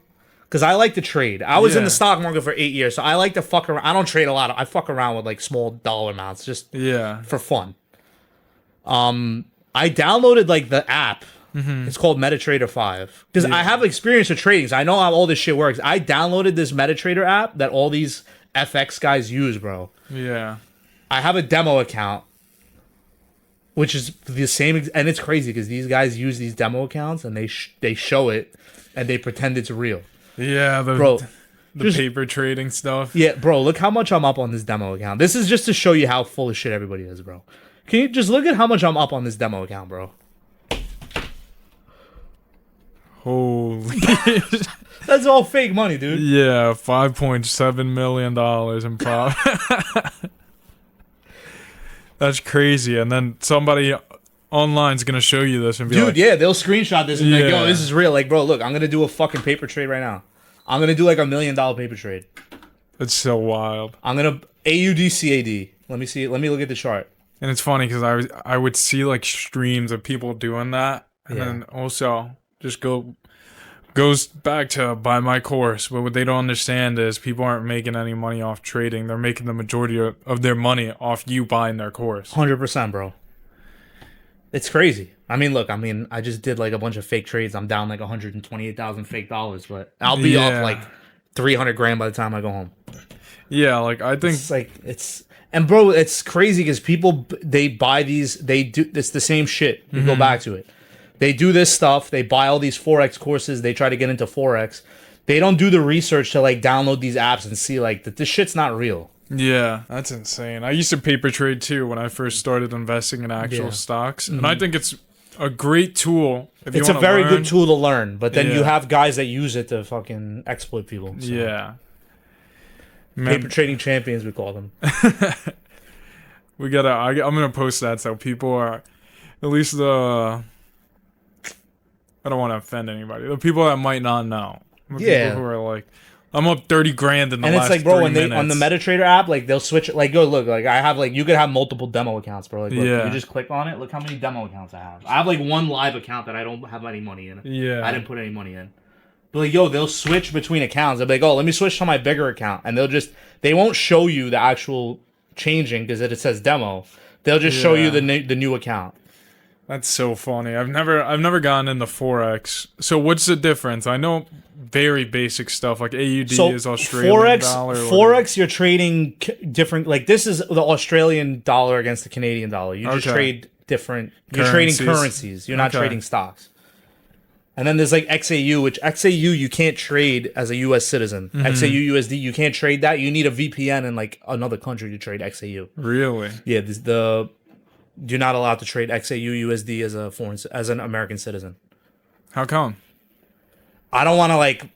Because I like to trade. I was in Yeah. the stock market for 8 years, so I like to fuck around. I don't trade a lot. I fuck around with like small dollar amounts just Yeah. for fun. I downloaded like the app. It's called MetaTrader 5 because I have experience with trading. So I know how all this shit works. I downloaded this MetaTrader app that all these FX guys use, bro. Yeah. I have a demo account, which is the same, and it's crazy because these guys use these demo accounts and they show it and they pretend it's real, Yeah. bro. The just- paper trading stuff. Yeah, bro. Look how much I'm up on this demo account. This is just to show you how full of shit everybody is, bro. Can you just look at how much I'm up on this demo account, bro? Holy. That's all fake money, dude. Yeah, $5.7 million in profit. That's crazy. And then somebody online's gonna show you this and be Dude, like, yeah, they'll screenshot this and be like, Yeah. yo, this is real. Like, bro, look, I'm gonna do a fucking paper trade right now. I'm gonna do like $1 million paper trade. it's so wild. I'm gonna AUDCAD. Let me see it. Let me look at the chart. And it's funny because I would see like streams of people doing that, and Yeah. then also just goes back to buy my course. But what they don't understand is people aren't making any money off trading. They're making the majority of their money off you buying their course. 100%, bro. It's crazy. I mean, look, I just did like a bunch of fake trades. I'm down like 128,000 fake dollars, but I'll be up Yeah. like 300 grand by the time I go home. Yeah, like I think It's like and bro, it's crazy because people they buy these, they do it's the same shit. You go back to it. They do this stuff. They buy all these Forex courses. They try to get into Forex. They don't do the research to like download these apps and see like that this shit's not real. yeah, that's insane. I used to paper trade too when I first started investing in actual Yeah. stocks, and I think it's a great tool. If you It's a wanna very learn. good tool to learn, but then you Yeah. have guys that use it to fucking exploit people. So. Yeah. Paper trading champions, we call them. We gotta. I'm gonna post that so people are, at least the. I don't want to offend anybody. The people that might not know. The Yeah. People who are like, I'm up 30 grand in the And last it's like, bro, 3 when they minutes. on the MetaTrader app, like they'll switch it. Like, go look, like I have like you could have multiple demo accounts, bro. Like, look, Yeah. you just click on it. Look how many demo accounts I have. I have like one live account that I don't have any money in. Yeah. I didn't put any money in. But like, yo, they'll switch between accounts. They'll be like, oh, let me switch to my bigger account, and they won't show you the actual changing because it says demo. They'll just show you the new account. That's so funny. I've never gotten into Forex. So what's the difference? I know very basic stuff like AUD is Australian dollar. Forex, you're trading different. Like this is the Australian dollar against the Canadian dollar. You just trade different. You're trading currencies. You're not trading stocks. And then there's like XAU, which XAU you can't trade as a U.S. citizen. XAU USD, you can't trade that. You need a VPN in like another country to trade XAU. Really? Yeah, you're not allowed to trade XAU USD as an American citizen. How come? I don't want to like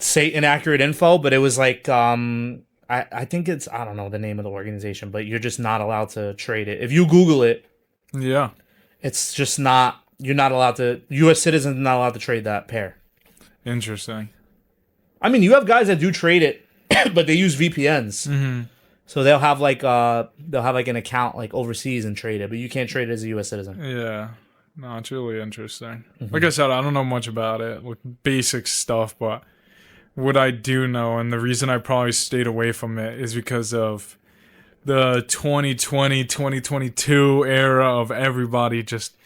say inaccurate info, but it was like I think it's, I don't know the name of the organization, but you're just not allowed to trade it. If you Google it, it's just not. You're not allowed to. U.S. citizens are not allowed to trade that pair. Interesting. I mean, you have guys that do trade it, but they use VPNs. So they'll have like an account like overseas and trade it, but you can't trade it as a U.S. citizen. Yeah, no, it's really interesting. Like I said, I don't know much about it, with basic stuff, but what I do know, and the reason I probably stayed away from it, is because of the 2020, 2022 era of everybody just,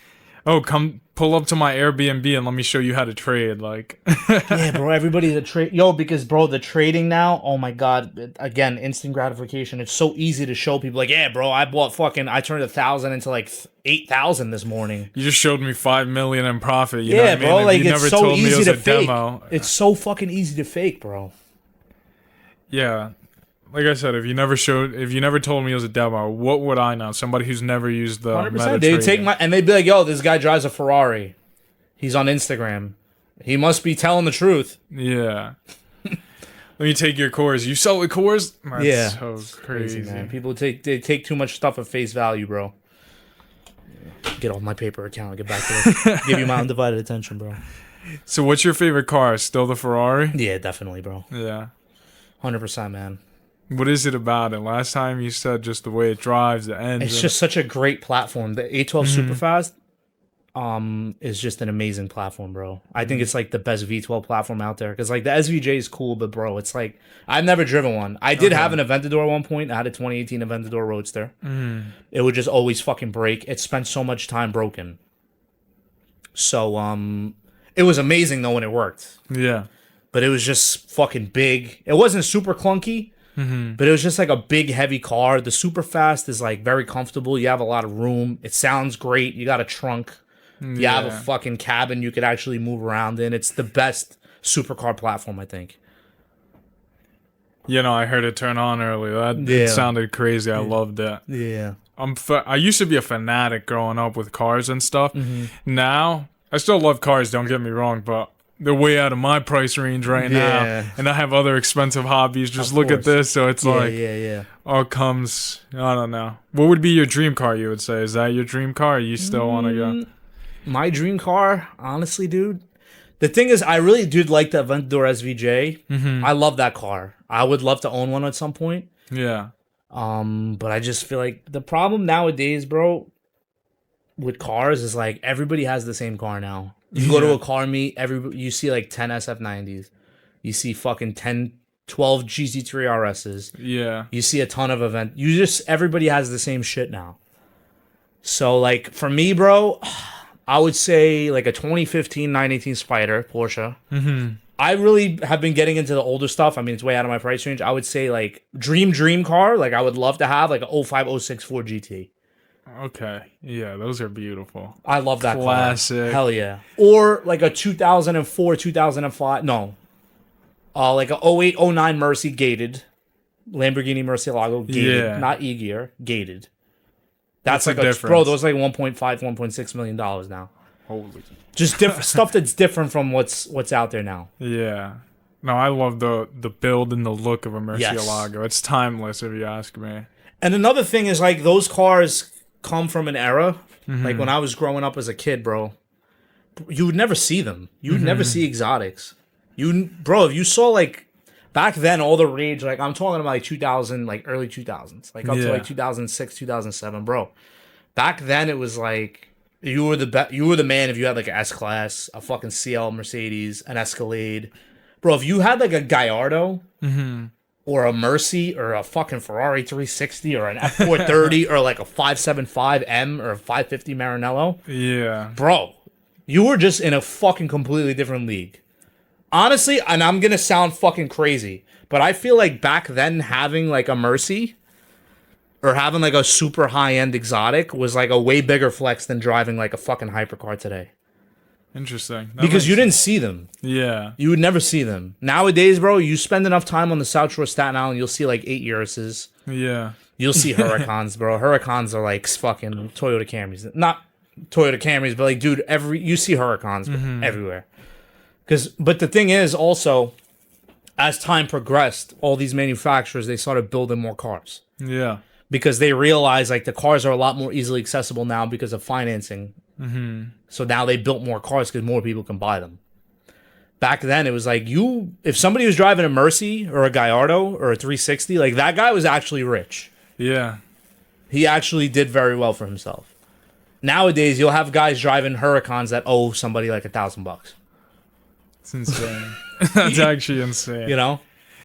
oh, come pull up to my Airbnb and let me show you how to trade. Like, yeah, bro, everybody's a trade. Yo, because, bro, the trading now, oh my God, again, instant gratification. It's so easy to show people, like, yeah, bro, I turned 1,000 into like 8,000 this morning. You just showed me 5 million in profit. You know what I mean? Bro, like, you it's never so told me easy it was to a fake. demo. It's so fucking easy to fake, bro. Yeah. Like I said, if you never told me it was a demo, what would I know? Somebody who's never used the 100%. They'd take and they'd be like, yo, this guy drives a Ferrari. He's on Instagram. He must be telling the truth. Yeah. Let me take your course. You sell the course? That's so crazy, man. People take too much stuff at face value, bro. Get off my paper account. Get back to it. Give you my undivided attention, bro. So what's your favorite car? Still the Ferrari? Yeah, definitely, bro. Yeah. 100%, man. What is it about it? Last time you said just the way it drives, the engine. It's just such a great platform. The A12 Superfast is just an amazing platform, bro. I think it's like the best V12 platform out there. Because like the SVJ is cool, but bro, it's like, I've never driven one. I did have an Aventador at one point. I had a 2018 Aventador Roadster. It would just always fucking break. It spent so much time broken. So it was amazing though when it worked. Yeah. But it was just fucking big. It wasn't super clunky. But it was just like a big, heavy car. The Superfast is like very comfortable. You have a lot of room. It sounds great. You got a trunk. You have a fucking cabin you could actually move around in. It's the best supercar platform, I think. You know, I heard it turn on earlier. It sounded crazy. I loved it. Yeah. I used to be a fanatic growing up with cars and stuff. Now, I still love cars, don't get me wrong, but they're way out of my price range right now, and I have other expensive hobbies. Just look at this, so it's all comes. I don't know. What would be your dream car? You would say, is that your dream car? Or you still want to go? My dream car, honestly, dude. The thing is, I really did like the Aventador SVJ. I love that car. I would love to own one at some point. Yeah. But I just feel like the problem nowadays, bro, with cars is like everybody has the same car now. You go to a car meet, you see like 10 SF90s. You see fucking 12 GT3 RSs. Yeah. You see a ton of everybody has the same shit now. So like for me, bro, I would say like a 2015 918 Spider Porsche. I really have been getting into the older stuff. I mean, it's way out of my price range. I would say like dream car. Like I would love to have like a 05, 06 Ford GT. Okay. Yeah, those are beautiful. I love that Classic. car. Hell yeah. Or like a 2004, 2005. No. Like a 08, 09 Mercy gated. Lamborghini Murcielago gated. Yeah. Not E-Gear. Gated. That's like difference. Bro, those like $1.5, $1.6 million now. Holy. Just different stuff that's different from what's out there now. Yeah. No, I love the build and the look of a Murcielago. It's timeless, if you ask me. And another thing is like those cars come from an era, like when I was growing up as a kid, bro, you would never see them. You would never see exotics. Bro, if you saw like back then all the rage, like I'm talking about like 2000, like early 2000s, like up to like 2006, 2007, bro. Back then it was like you were the man if you had like an S-Class, a fucking CL Mercedes, an Escalade. Bro, if you had like a Gallardo, or a Mercy or a fucking Ferrari 360 or an F430 or like a 575M or a 550 Maranello, Yeah. bro, you were just in a fucking completely different league. Honestly, and I'm gonna sound fucking crazy, but I feel like back then having like a Mercy or having like a super high-end exotic was like a way bigger flex than driving like a fucking hypercar today. Interesting. That Because makes you sense. didn't see them. Yeah. You would never see them. Nowadays, bro, you spend enough time on the South Shore Staten Island, you'll see like 8 Urises. Yeah. You'll see Huracans, bro. Huracans are like fucking Toyota Camrys. Not Toyota Camrys, but like, dude, you see Huracans everywhere. But the thing is also, as time progressed, all these manufacturers, they started building more cars. Yeah. Because they realized like the cars are a lot more easily accessible now because of financing. So now they built more cars because more people can buy them. Back then, it was like if somebody was driving a Mercy or a Gallardo or a 360, like that guy was actually rich. Yeah. He actually did very well for himself. Nowadays, you'll have guys driving Huracans that owe somebody like $1,000. It's insane. That's actually insane. You know?